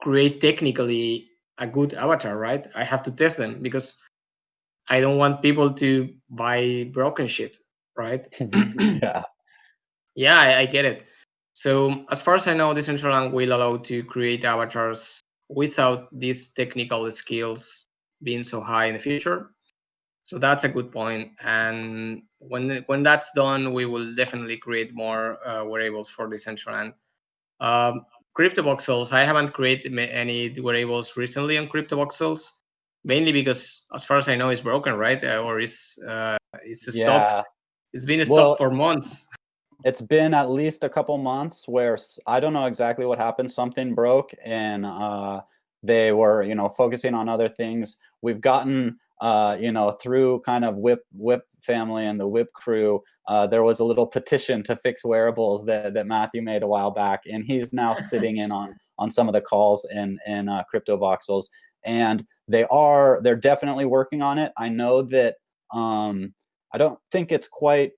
[SPEAKER 2] create technically a good avatar, right? I have to test them because I don't want people to buy broken shit, right?
[SPEAKER 1] Yeah.
[SPEAKER 2] Yeah, I get it. So as far as I know, Decentraland will allow to create avatars without these technical skills being so high in the future. So that's a good point. And when that's done, we will definitely create more wearables for Decentraland. Um, CryptoVoxels, I haven't created any wearables recently on CryptoVoxels, mainly because, as far as I know, it's broken, right? Or it's stopped.
[SPEAKER 1] Yeah.
[SPEAKER 2] It's been stopped
[SPEAKER 1] Well,
[SPEAKER 2] for months.
[SPEAKER 1] it's been at least a couple months where I don't know exactly what happened. Something broke, and they were, focusing on other things. We've gotten, through kind of Whip family and the Whip crew. There was a little petition to fix wearables that Matthew made a while back, and he's now sitting in on some of the calls in Crypto Voxels, and they're definitely working on it. I know that. I don't think it's quite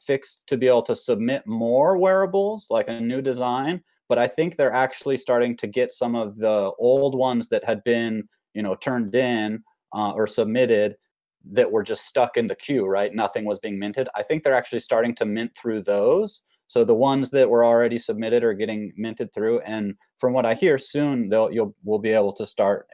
[SPEAKER 1] fixed to be able to submit more wearables, like a new design. But I think they're actually starting to get some of the old ones that had been, turned in or submitted that were just stuck in the queue, right? Nothing was being minted. I think they're actually starting to mint through those. So the ones that were already submitted are getting minted through, and from what I hear, soon we'll be able to start,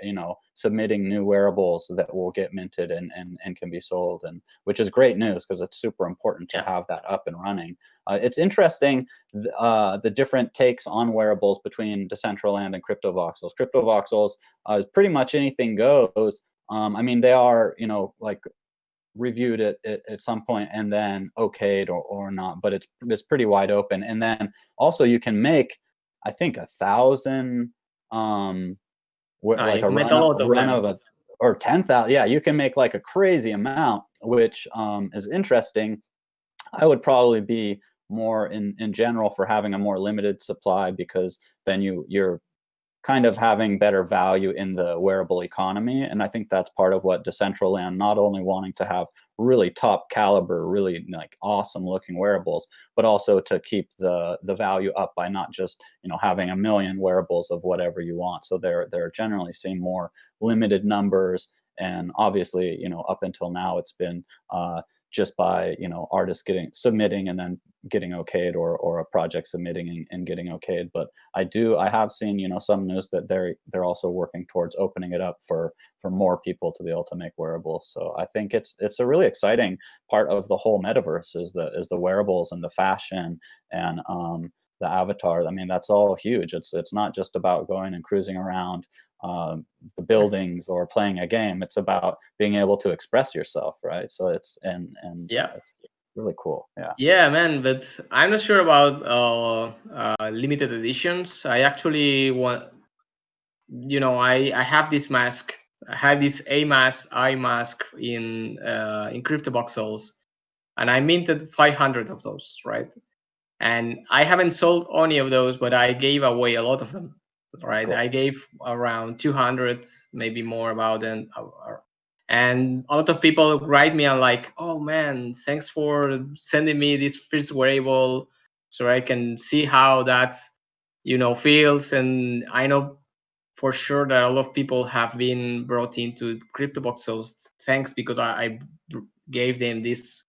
[SPEAKER 1] submitting new wearables that will get minted and can be sold, and which is great news because it's super important to
[SPEAKER 2] Yeah.
[SPEAKER 1] have that up and running. It's interesting the different takes on wearables between Decentraland and CryptoVoxels. CryptoVoxels is pretty much anything goes. I mean, they are, like reviewed it at some point and then okayed or not, but it's pretty wide open. And then also you can make, I think, 1,000, like
[SPEAKER 2] I
[SPEAKER 1] a
[SPEAKER 2] met a lot of
[SPEAKER 1] run
[SPEAKER 2] them.
[SPEAKER 1] of a or 10,000. Yeah, you can make like a crazy amount, which is interesting. I would probably be more in general for having a more limited supply, because then you're kind of having better value in the wearable economy. And I think that's part of what Decentraland, not only wanting to have really top caliber, really like awesome looking wearables, but also to keep the value up by not just, having a million wearables of whatever you want. So they're generally seeing more limited numbers. And obviously, up until now, it's been just by, artists getting submitting and then getting okayed, or a project submitting and getting okayed. But I have seen, some news that they're also working towards opening it up for more people to be able to make wearables. So I think it's a really exciting part of the whole metaverse, is the wearables and the fashion and the avatar. I mean, that's all huge. It's not just about going and cruising around the buildings or playing a game. It's about being able to express yourself, right? So and
[SPEAKER 2] Yeah.
[SPEAKER 1] it's really cool. Yeah.
[SPEAKER 2] Yeah, man, but I'm not sure about limited editions. I actually want, I have this mask. I have this eye mask in CryptoVoxels, and I minted 500 of those, right? And I haven't sold any of those, but I gave away a lot of them, right?
[SPEAKER 1] Cool.
[SPEAKER 2] I gave around 200, maybe more about them. And a lot of people write me and like, oh man, thanks for sending me this first wearable so I can see how that, feels. And I know for sure that a lot of people have been brought into CryptoVoxels thanks because I gave them this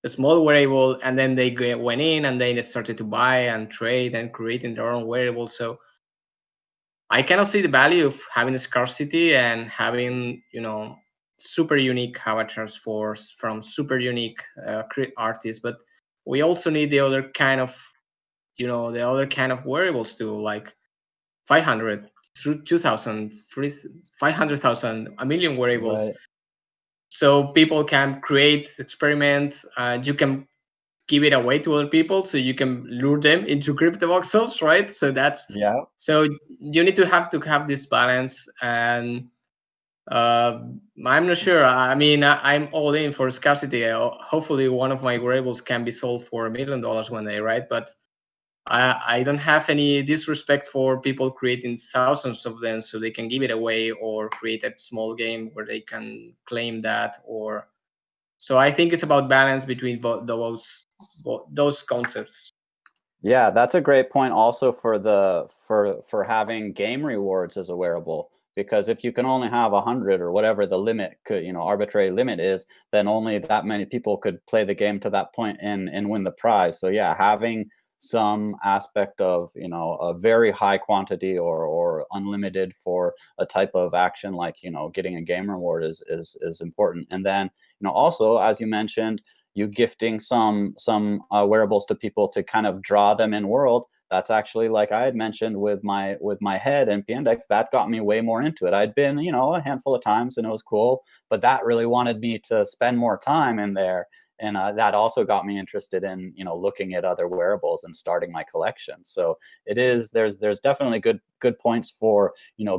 [SPEAKER 2] small wearable, and then they went in and they started to buy and trade and creating their own wearable. So I cannot see the value of having a scarcity and having, super unique avatars from super unique artists, but we also need the other kind of, wearables too, like 500 through 2000, 500,000, a million wearables.
[SPEAKER 1] Right.
[SPEAKER 2] So people can create, experiment, you can give it away to other people so you can lure them into crypto voxels, right?
[SPEAKER 1] Yeah.
[SPEAKER 2] So you need to have this balance. And uh, I'm not sure. I mean, I'm all in for scarcity. Hopefully one of my wearables can be sold for $1 million one day, right? But I don't have any disrespect for people creating thousands of them so they can give it away or create a small game where they can claim that. Or so I think it's about balance between those concepts.
[SPEAKER 1] Yeah, that's a great point also for having game rewards as a wearable. Because if you can only have 100 or whatever the limit could, arbitrary limit is, then only that many people could play the game to that point and win the prize. So yeah, having some aspect of, a very high quantity or unlimited for a type of action, like, getting a game reward is important. And then, also, as you mentioned, you gifting some wearables to people to kind of draw them in world. That's actually, like I had mentioned with my head and Pindex, that got me way more into it. I'd been, a handful of times and it was cool, but that really wanted me to spend more time in there. And that also got me interested in, looking at other wearables and starting my collection. So there's definitely good points for,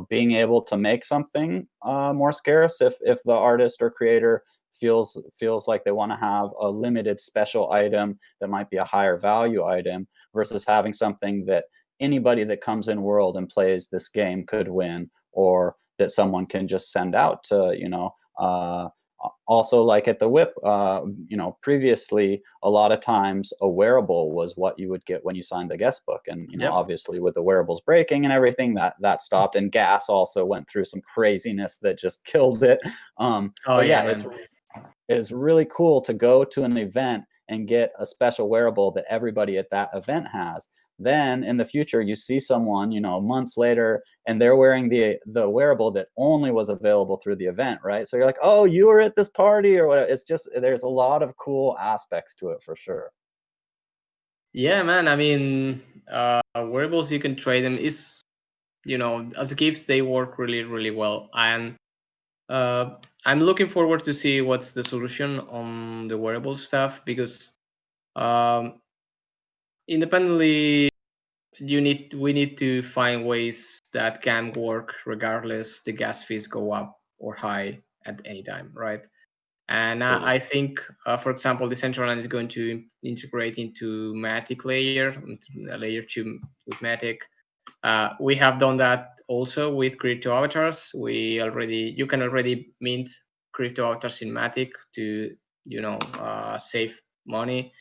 [SPEAKER 1] being able to make something more scarce if the artist or creator feels like they want to have a limited special item that might be a higher value item, versus having something that anybody that comes in world and plays this game could win, or that someone can just send out to, also, like at the whip, previously a lot of times a wearable was what you would get when you signed the guest book. And
[SPEAKER 2] Yep.
[SPEAKER 1] obviously with the wearables breaking and everything, that stopped. And gas also went through some craziness that just killed it.
[SPEAKER 2] Oh
[SPEAKER 1] But
[SPEAKER 2] yeah,
[SPEAKER 1] yeah,
[SPEAKER 2] man.
[SPEAKER 1] it's really cool to go to an event and get a special wearable that everybody at that event has. Then in the future, you see someone, months later, and they're wearing the wearable that only was available through the event, right? So you're like, oh, you were at this party or whatever. It's just, there's a lot of cool aspects to it for sure.
[SPEAKER 2] Yeah, man. I mean, wearables you can trade them is, as gifts they work really really well. And I'm looking forward to see what's the solution on the wearable stuff, because um, independently we need to find ways that can work regardless the gas fees go up or high at any time, right? And
[SPEAKER 1] Absolutely.
[SPEAKER 2] I think, for example, Decentraland is going to integrate into Matic layer, layer 2 with Matic. We have done that also with crypto avatars. You can already mint crypto avatars in Matic to, save money.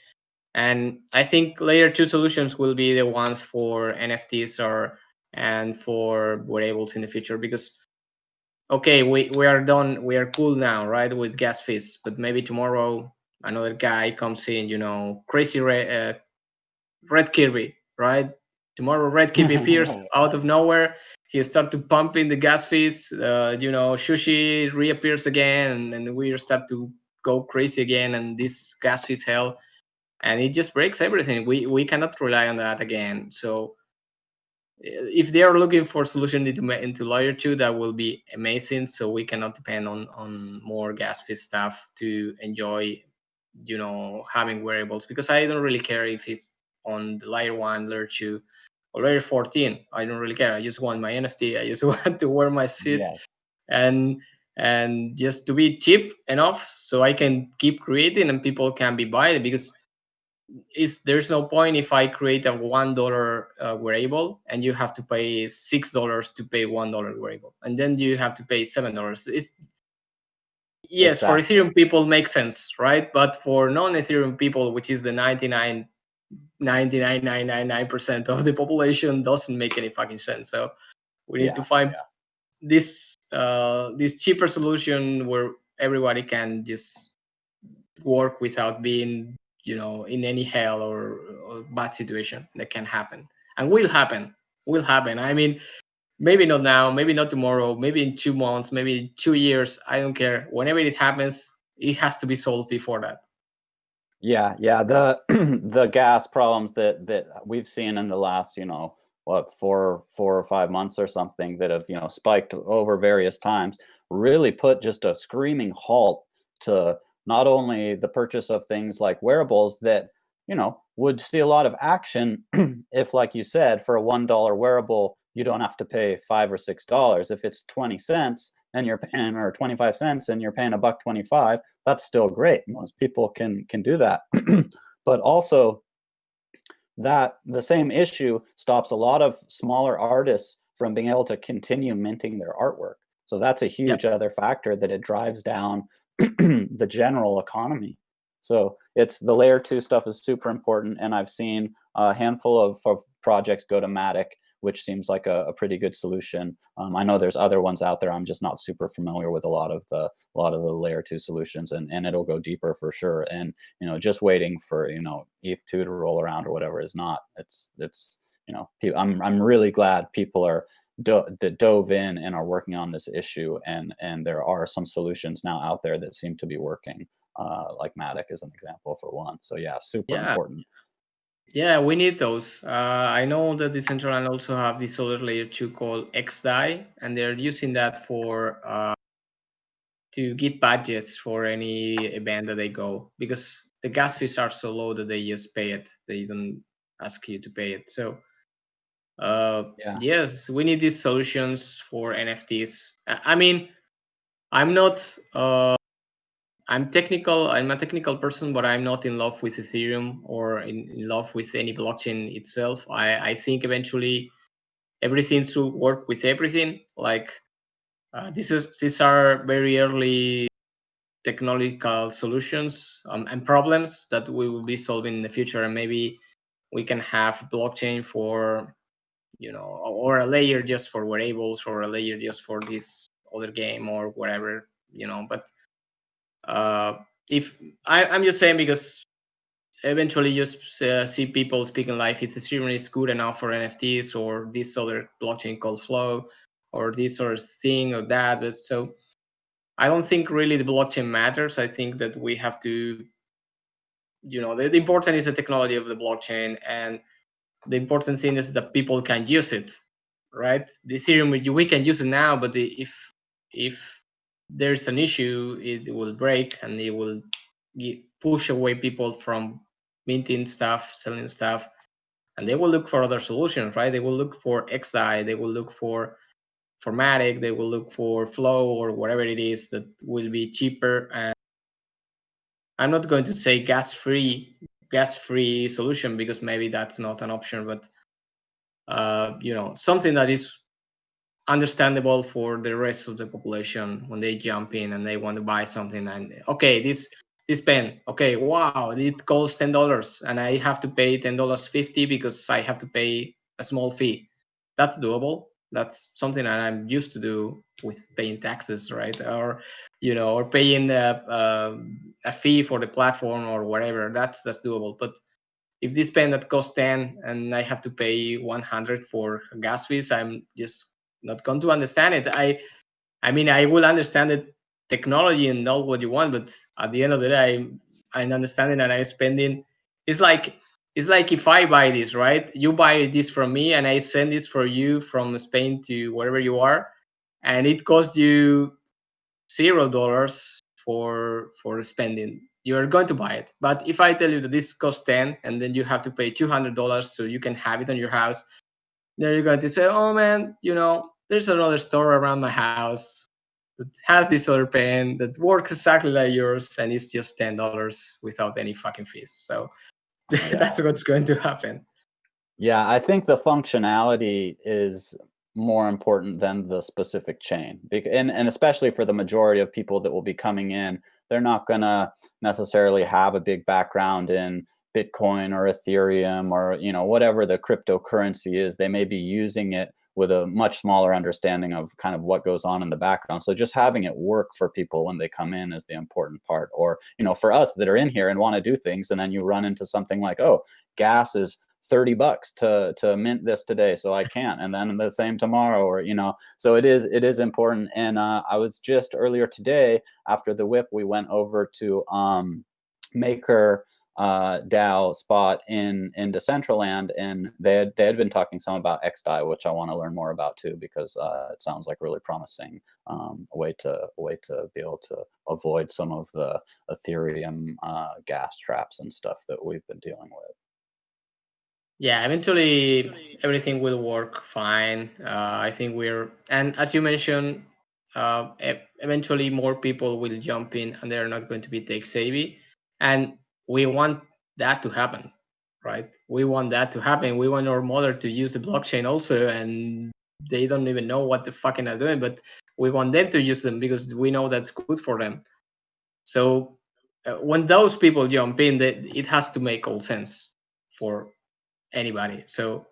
[SPEAKER 2] And I think layer 2 solutions will be the ones for NFTs and for wearables in the future, because okay, we are done, we are cool now, right, with gas fees, but maybe tomorrow another guy comes in, crazy red Kirby, right? Tomorrow red Kirby appears out of nowhere. He start to pump in the gas fees. Sushi reappears again, and we start to go crazy again, and this gas fees hell, and it just breaks everything. We cannot rely on that again. So if they are looking for solution into layer 2, that will be amazing, so we cannot depend on more gas fee stuff to enjoy, having wearables, because I don't really care if it's on the layer 1, layer 2, or layer 14. I don't really care. I just want my NFT. I just want to wear my suit,
[SPEAKER 1] Yes.
[SPEAKER 2] and just to be cheap enough so I can keep creating and people can be buying it, because there's no point if I create a $1 wearable and you have to pay $6 to pay $1 wearable, and then you have to pay $7. It's Yes, for
[SPEAKER 1] Exactly.
[SPEAKER 2] Ethereum people makes sense, right? But for non-Ethereum people, which is the 99.99999% of the population, doesn't make any fucking sense. So we need to
[SPEAKER 1] Yeah.
[SPEAKER 2] find
[SPEAKER 1] Yeah.
[SPEAKER 2] this cheaper solution where everybody can just work without being, in any hell or bad situation that can happen and will happen. I mean, maybe not now, maybe not tomorrow, maybe in 2 months, maybe in 2 years. I don't care. Whenever it happens, it has to be solved before that.
[SPEAKER 1] Yeah, yeah. The the gas problems that we've seen in the last, what, 4 or 5 months or something, that have, spiked over various times, really put just a screaming halt to not only the purchase of things like wearables that, would see a lot of action if, like you said, for a $1 wearable, you don't have to pay $5 or $6. If it's 20 cents and you're paying, or 25 cents and you're paying a buck 25, that's still great. Most people can do that. But also, that the same issue stops a lot of smaller artists from being able to continue minting their artwork. So that's a
[SPEAKER 2] Yep.
[SPEAKER 1] huge other factor, that it drives down the general economy. So it's the layer 2 stuff is super important, and I've seen a handful of projects go to Matic, which seems like a pretty good solution. I know there's other ones out there. I'm just not super familiar with a lot of the layer 2 solutions, and it'll go deeper for sure. And just waiting for ETH2 to roll around or whatever is not. It's I'm really glad people are that dove in and are working on this issue, and there are some solutions now out there that seem to be working, like Matic is an example for one. So yeah, super
[SPEAKER 2] Yeah.
[SPEAKER 1] important.
[SPEAKER 2] Yeah, we need those. I know that Decentraland also have this other layer 2 called XDAI, and they're using that for to get budgets for any event that they go, because the gas fees are so low that they just pay it. They don't ask you to pay it. So
[SPEAKER 1] Yeah.
[SPEAKER 2] yes, we need these solutions for NFTs. I mean, I'm not. I'm technical. I'm a technical person, but I'm not in love with Ethereum or in love with any blockchain itself. I think eventually everything should work with everything. Like these are very early technological solutions and problems that we will be solving in the future, and maybe we can have blockchain for, or a layer just for wearables, or a layer just for this other game or whatever, but uh, if I'm just saying, because eventually you see people speaking like if Ethereum is good enough for NFTs or this other blockchain called Flow or this sort of thing or that. But so I don't think really the blockchain matters. I think that we have to, the important is the technology of the blockchain, and the important thing is that people can use it, right? The Ethereum, we can use it now, but if there's an issue, it will break and it will push away people from minting stuff, selling stuff, and they will look for other solutions, right? They will look for XI, they will look for Formatic, they will look for Flow or whatever it is that will be cheaper. And I'm not going to say gas-free solution, because maybe that's not an option, but something that is understandable for the rest of the population when they jump in and they want to buy something. And okay, this pen, okay, wow, it costs $10 and I have to pay $10.50 because I have to pay a small fee. That's doable. That's something that I'm used to do with paying taxes, right? Or paying a fee for the platform or whatever. That's doable. But if this pen that costs 10 and I have to pay 100 for gas fees, I'm just not going to understand it. I mean, I will understand the technology and all what you want, but at the end of the day, I'm understanding that I'm spending. It's like if I buy this, right? You buy this from me, and I send this for you from Spain to wherever you are, and it costs you $0 for spending. You're going to buy it. But if I tell you that this costs 10, and then you have to pay $200 so you can have it on your house, then you're going to say, oh man, there's another store around my house that has this other pen that works exactly like yours, and it's just $10 without any fucking fees. So
[SPEAKER 1] Yeah.
[SPEAKER 2] that's what's going to happen.
[SPEAKER 1] Yeah, I think the functionality is more important than the specific chain. And especially for the majority of people that will be coming in, they're not gonna necessarily have a big background in Bitcoin or Ethereum or, whatever the cryptocurrency is. They may be using it with a much smaller understanding of kind of what goes on in the background. So just having it work for people when they come in is the important part. Or, for us that are in here and want to do things, and then you run into something like, oh, gas is $30 to mint this today, so I can't, and then the same tomorrow, or so it is important. And I was just earlier today after the whip, we went over to Maker DAO spot in Decentraland, and they had been talking some about XDAI, which I want to learn more about too, because it sounds like really promising, a way to be able to avoid some of the Ethereum gas traps and stuff that we've been dealing with.
[SPEAKER 2] Yeah, eventually everything will work fine. I think and as you mentioned, eventually more people will jump in and they're not going to be tech savvy. And we want that to happen, right? We want that to happen. We want our mother to use the blockchain also, and they don't even know what the fucking are doing, but we want them to use them because we know that's good for them. So when those people jump in, it has to make all sense for anybody. So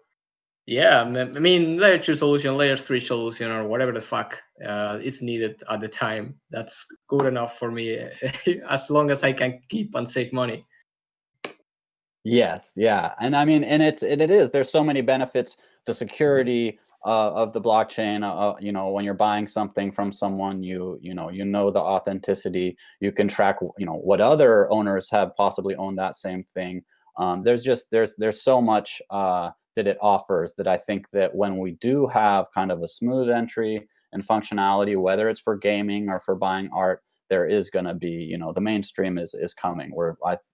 [SPEAKER 2] yeah, I mean, layer 2 solution, layer 3 solution, or whatever the fuck is needed at the time, that's good enough for me as long as I can keep and save money.
[SPEAKER 1] Yes, yeah, and I mean, and it is. There's so many benefits. The security of the blockchain. When you're buying something from someone, you know the authenticity. You can track, what other owners have possibly owned that same thing. There's so much that it offers, that I think that when we do have kind of a smooth entry and functionality, whether it's for gaming or for buying art, there is going to be, the mainstream is coming.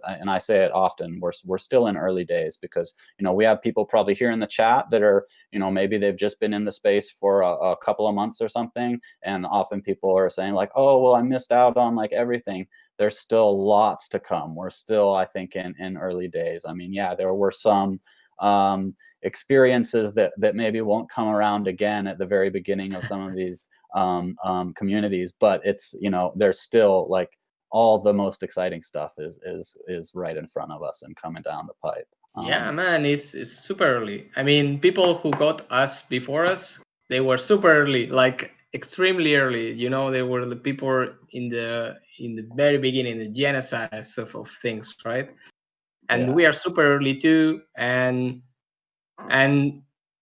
[SPEAKER 1] And I say it often, we're still in early days, because we have people probably here in the chat that are, maybe they've just been in the space for a couple of months or something, and often people are saying like, oh well, I missed out on like everything. There's still lots to come. We're still, I think, in early days. I mean, yeah, there were some experiences that maybe won't come around again at the very beginning of some of these communities, but it's, there's still like all the most exciting stuff is right in front of us and coming down the pipe.
[SPEAKER 2] Yeah, man, it's super early. I mean, people who got us before us, they were super early, like extremely early. They were the people in the very beginning, the genesis of things, right? And
[SPEAKER 1] Yeah.
[SPEAKER 2] we are super early too. And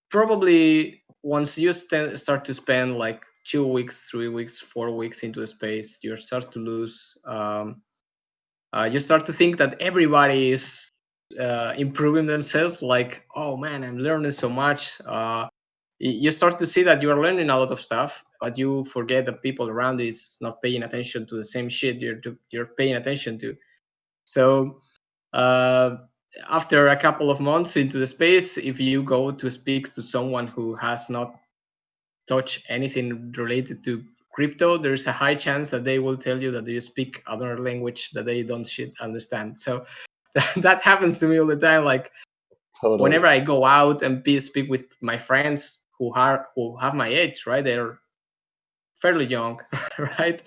[SPEAKER 2] probably once you start to spend like 2 weeks, 3 weeks, 4 weeks into the space, you start to lose. You start to think that everybody is improving themselves. Like, oh man, I'm learning so much. you start to see that you are learning a lot of stuff, but you forget that people around you is not paying attention to the same shit you're paying attention to. So uh, after a couple of months into the space, if you go to speak to someone who has not touched anything related to crypto, there's a high chance that they will tell you that they speak other language that they don't shit understand. So that happens to me all the time. Like
[SPEAKER 1] Totally.
[SPEAKER 2] whenever I go out and speak with my friends who have my age, right? They're fairly young, right?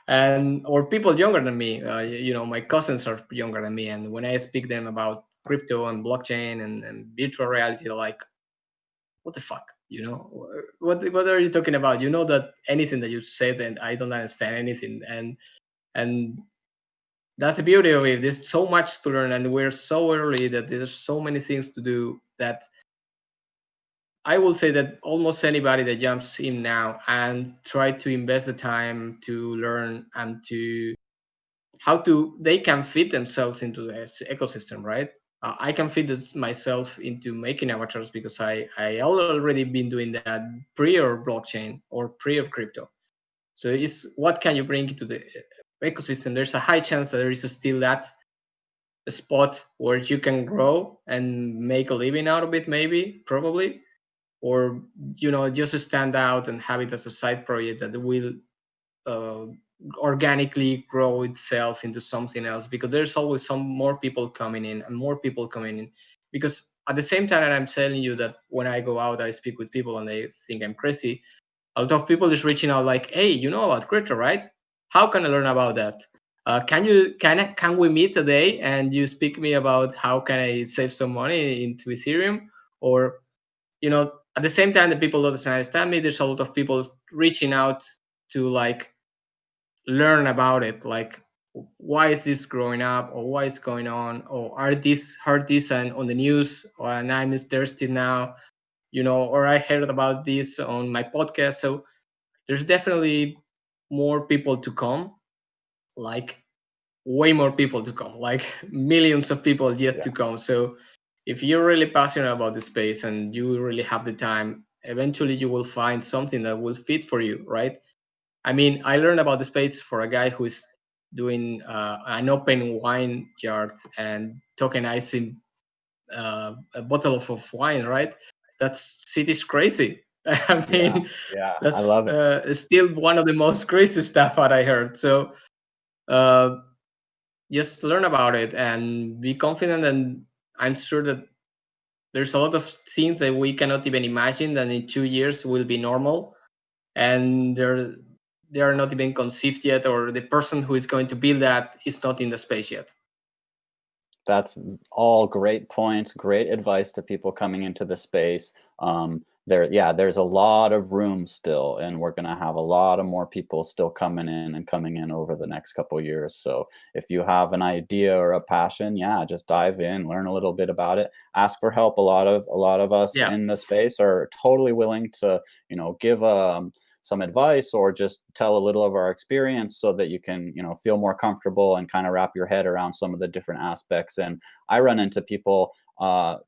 [SPEAKER 2] And or people younger than me. My cousins are younger than me, and when I speak them about crypto and blockchain and virtual reality, they're like, "What the fuck?" What are you talking about? You know that anything that you say, then I don't understand anything, and that's the beauty of it. There's so much to learn, and we're so early that there's so many things to do that I will say that almost anybody that jumps in now and try to invest the time to learn and to how to they can fit themselves into the ecosystem, right? I can fit myself into making avatars because I already been doing that prior blockchain or prior crypto. So it's what can you bring into the ecosystem? There's a high chance that there is still that spot where you can grow and make a living out of it, maybe, probably, or just stand out and have it as a side project that will uh, organically grow itself into something else, because there's always some more people coming in and more people coming in. Because at the same time that I'm telling you that when I go out I speak with people and they think I'm crazy, a lot of people is reaching out like, hey, you know about crypto, right? How can I learn about that? Can we meet today and you speak me about how can I save some money into Ethereum? Or at the same time that people don't understand me, there's a lot of people reaching out to like learn about it, like why is this growing up, or why is going on, or are this heard this and on the news, or and I'm thirsty now, or I heard about this on my podcast. So there's definitely more people to come, like way more people to come, like millions of people yet
[SPEAKER 1] Yeah.
[SPEAKER 2] to come. So if you're really passionate about the space and you really have the time, eventually you will find something that will fit for you, right? I mean, I learned about the space for a guy who is doing an open wine yard and tokenizing a bottle of wine, right? That's city's crazy. I
[SPEAKER 1] Yeah.
[SPEAKER 2] mean,
[SPEAKER 1] Yeah. I
[SPEAKER 2] that's
[SPEAKER 1] love it.
[SPEAKER 2] still one of the most crazy stuff that I heard. So uh, just learn about it and be confident. And I'm sure that there's a lot of things that we cannot even imagine that in 2 years will be normal, and they are not even conceived yet, or the person who is going to build that is not in the space yet.
[SPEAKER 1] That's all great points, great advice to people coming into the space. Yeah, there's a lot of room still, and we're gonna have a lot of more people still coming in and coming in over the next couple years. So if you have an idea or a passion, yeah, just dive in, learn a little bit about it, ask for help. A lot of us
[SPEAKER 2] Yeah,
[SPEAKER 1] in the space are totally willing to, give some advice or just tell a little of our experience so that you can feel more comfortable and kind of wrap your head around some of the different aspects. And I run into people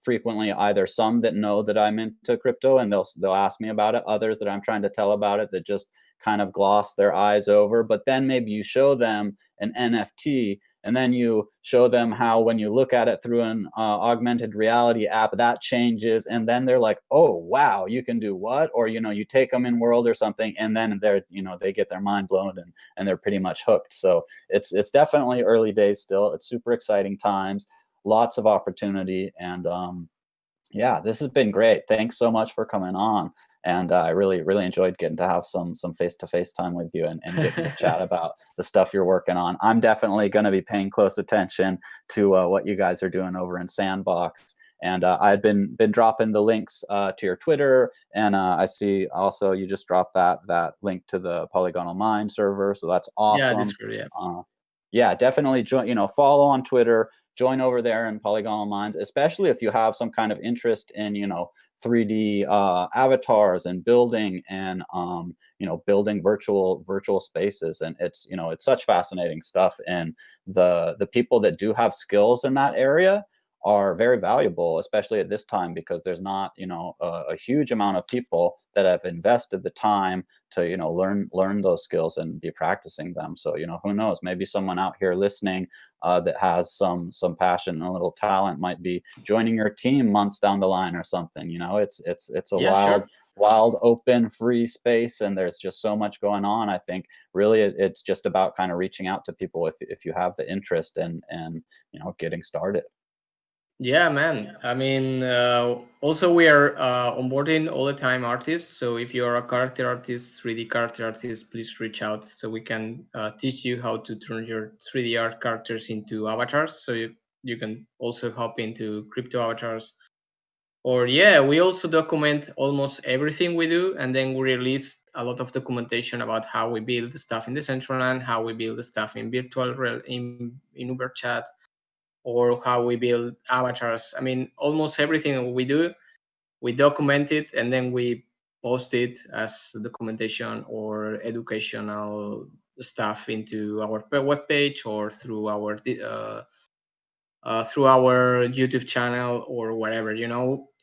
[SPEAKER 1] frequently, either some that know that I'm into crypto and they'll ask me about it, others that I'm trying to tell about it that just kind of gloss their eyes over. But then maybe you show them an NFT, and then you show them how when you look at it through an augmented reality app, that changes, and then they're like, oh wow, you can do what? Or you take them in world or something, and then they get their mind blown, and they're pretty much hooked. So it's definitely early days still. It's super exciting times, lots of opportunity. And yeah, this has been great. Thanks so much for coming on. And I really, really enjoyed getting to have some face-to-face time with you, and getting to chat about the stuff you're working on. I'm definitely going to be paying close attention to what you guys are doing over in Sandbox. And I've been dropping the links to your Twitter, and I see also you just dropped that link to the Polygonal Mind server. So that's
[SPEAKER 2] yeah,
[SPEAKER 1] awesome.
[SPEAKER 2] Discord, yeah.
[SPEAKER 1] Yeah, definitely join. Follow on Twitter, join over there in Polygonal Minds, especially if you have some kind of interest in 3D avatars and building, and building virtual spaces. And it's such fascinating stuff. And the people that do have skills in that area are very valuable, especially at this time, because there's not, a huge amount of people that have invested the time to, learn those skills and be practicing them. So, who knows, maybe someone out here listening that has some passion and a little talent might be joining your team months down the line or something. It's a
[SPEAKER 2] Yeah, sure.
[SPEAKER 1] wild, open, free space, and there's just so much going on. I think really it's just about kind of reaching out to people if you have the interest and getting started.
[SPEAKER 2] Yeah, man. I mean, also we are onboarding all the time artists. So if you are a character artist, 3D character artist, please reach out so we can teach you how to turn your 3D art characters into avatars. So you can also hop into crypto avatars. Or yeah, we also document almost everything we do, and then we release a lot of documentation about how we build the stuff in the Decentraland, how we build the stuff in virtual in Uber chat, or how we build avatars. I mean, almost everything we do, we document it and then we post it as documentation or educational stuff into our webpage or through our YouTube channel or whatever.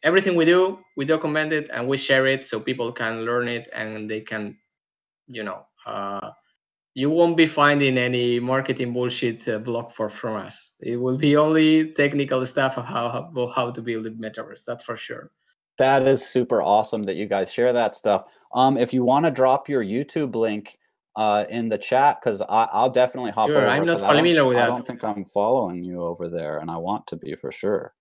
[SPEAKER 2] Everything we do, we document it and we share it so people can learn it and they can, you know, uh, you won't be finding any marketing bullshit blog from us. It will be only technical stuff of how to build the metaverse. That's for sure.
[SPEAKER 1] That is super awesome that you guys share that stuff. If you want to drop your YouTube link in the chat, because I'll definitely hop
[SPEAKER 2] Sure, I'm
[SPEAKER 1] over
[SPEAKER 2] not
[SPEAKER 1] because
[SPEAKER 2] familiar with
[SPEAKER 1] I
[SPEAKER 2] that.
[SPEAKER 1] don't think I'm following you over there, and I want to be for sure.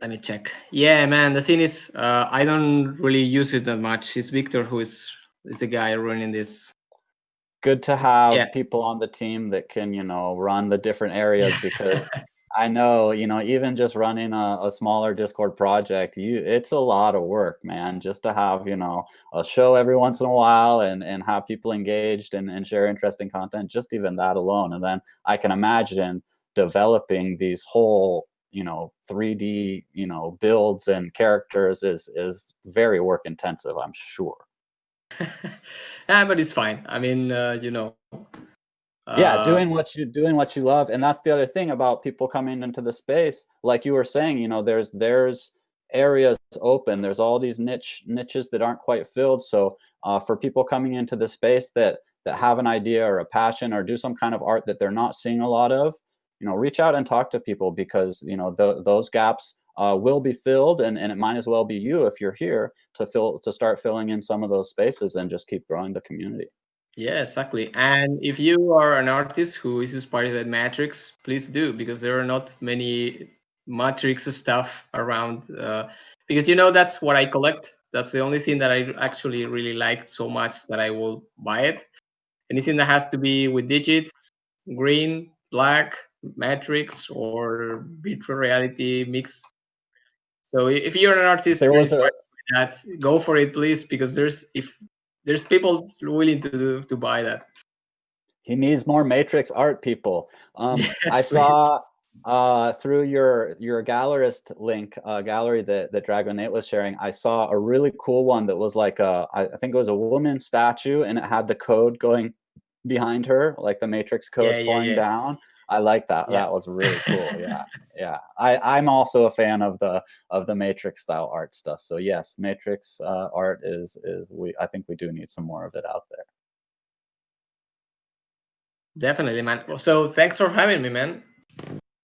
[SPEAKER 2] Let me check. Yeah, man. The thing is, I don't really use it that much. It's Victor who is the guy running this.
[SPEAKER 1] Good to
[SPEAKER 2] Yeah.
[SPEAKER 1] have people on the team that can, run the different areas, because I know, even just running a smaller Discord project, it's a lot of work, man, just to have, a show every once in a while and have people engaged and share interesting content, just even that alone. And then I can imagine developing these whole, 3D, builds and characters is very work intensive, I'm sure.
[SPEAKER 2] Yeah, but it's fine. I mean,
[SPEAKER 1] Yeah,
[SPEAKER 2] uh,
[SPEAKER 1] doing what you love, and that's the other thing about people coming into the space. Like you were saying, there's areas open. There's all these niches that aren't quite filled. So for people coming into the space that have an idea or a passion or do some kind of art that they're not seeing a lot of, reach out and talk to people, because those gaps will be filled, and it might as well be you if you're here to start filling in some of those spaces and just keep growing the community.
[SPEAKER 2] yeah, exactly. And if you are an artist who is inspired by Matrix, please do, because there are not many Matrix stuff around. Because that's what I collect. That's the only thing that I actually really liked so much that I will buy it. Anything that has to be with digits, green, black, Matrix, or virtual reality mix. So if you're an artist,
[SPEAKER 1] There
[SPEAKER 2] you're
[SPEAKER 1] was a
[SPEAKER 2] inspired by that, go for it, please, because there's people willing to buy that.
[SPEAKER 1] He needs more Matrix art, people. I
[SPEAKER 2] Yes, please.
[SPEAKER 1] saw through your gallerist link gallery that Dragon 8 was sharing. I saw a really cool one that was like I think it was a woman statue, and it had the code going behind her, like the Matrix
[SPEAKER 2] Yeah,
[SPEAKER 1] codes
[SPEAKER 2] yeah,
[SPEAKER 1] pouring
[SPEAKER 2] yeah,
[SPEAKER 1] down. I like that.
[SPEAKER 2] yeah.
[SPEAKER 1] That was really cool. Yeah, yeah. I'm also a fan of the Matrix style art stuff. So yes, Matrix art is we I think we do need some more of it out there.
[SPEAKER 2] Definitely, man. So thanks for having me, man.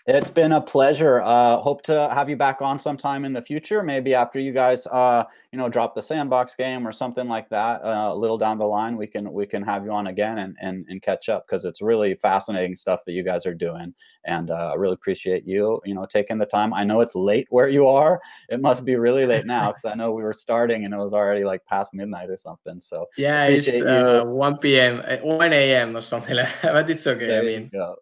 [SPEAKER 1] It's been a pleasure. Hope to have you back on sometime in the future. Maybe after you guys, drop the sandbox game or something like that. A little down the line, we can have you on again and catch up, because it's really fascinating stuff that you guys are doing. And I really appreciate you, taking the time. I know it's late where you are. It must be really late now, because I know we were starting and it was already like past midnight or something. So
[SPEAKER 2] Yeah, it's
[SPEAKER 1] appreciate you.
[SPEAKER 2] 1 p.m., 1 a.m. or something like that, but it's okay. I
[SPEAKER 1] There you
[SPEAKER 2] mean,
[SPEAKER 1] go.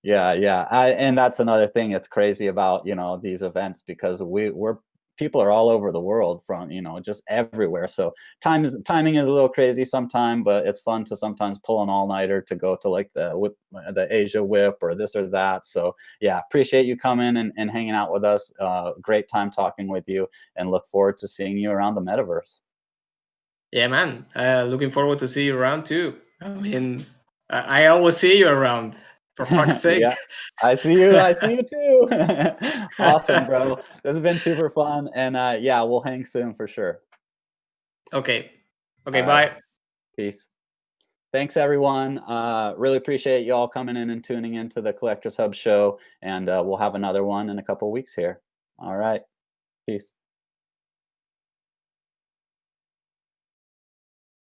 [SPEAKER 1] Yeah, yeah. And that's another thing that's crazy about, these events, because we're people are all over the world from, just everywhere. So timing is a little crazy sometime, but it's fun to sometimes pull an all-nighter to go to like the Asia Whip or this or that. So yeah, appreciate you coming and hanging out with us. Great time talking with you, and look forward to seeing you around the metaverse.
[SPEAKER 2] yeah, man. Looking forward to see you around too. I mean, I always see you around. For fuck's
[SPEAKER 1] Yeah,
[SPEAKER 2] sake.
[SPEAKER 1] I see you. I see you too. Awesome, bro. This has been super fun, and yeah, we'll hang soon for sure.
[SPEAKER 2] Okay. Okay,
[SPEAKER 1] All right,
[SPEAKER 2] bye.
[SPEAKER 1] peace. Thanks, everyone. Really appreciate you all coming in and tuning into the Collectors Hub show, and we'll have another one in a couple weeks here. All right, peace.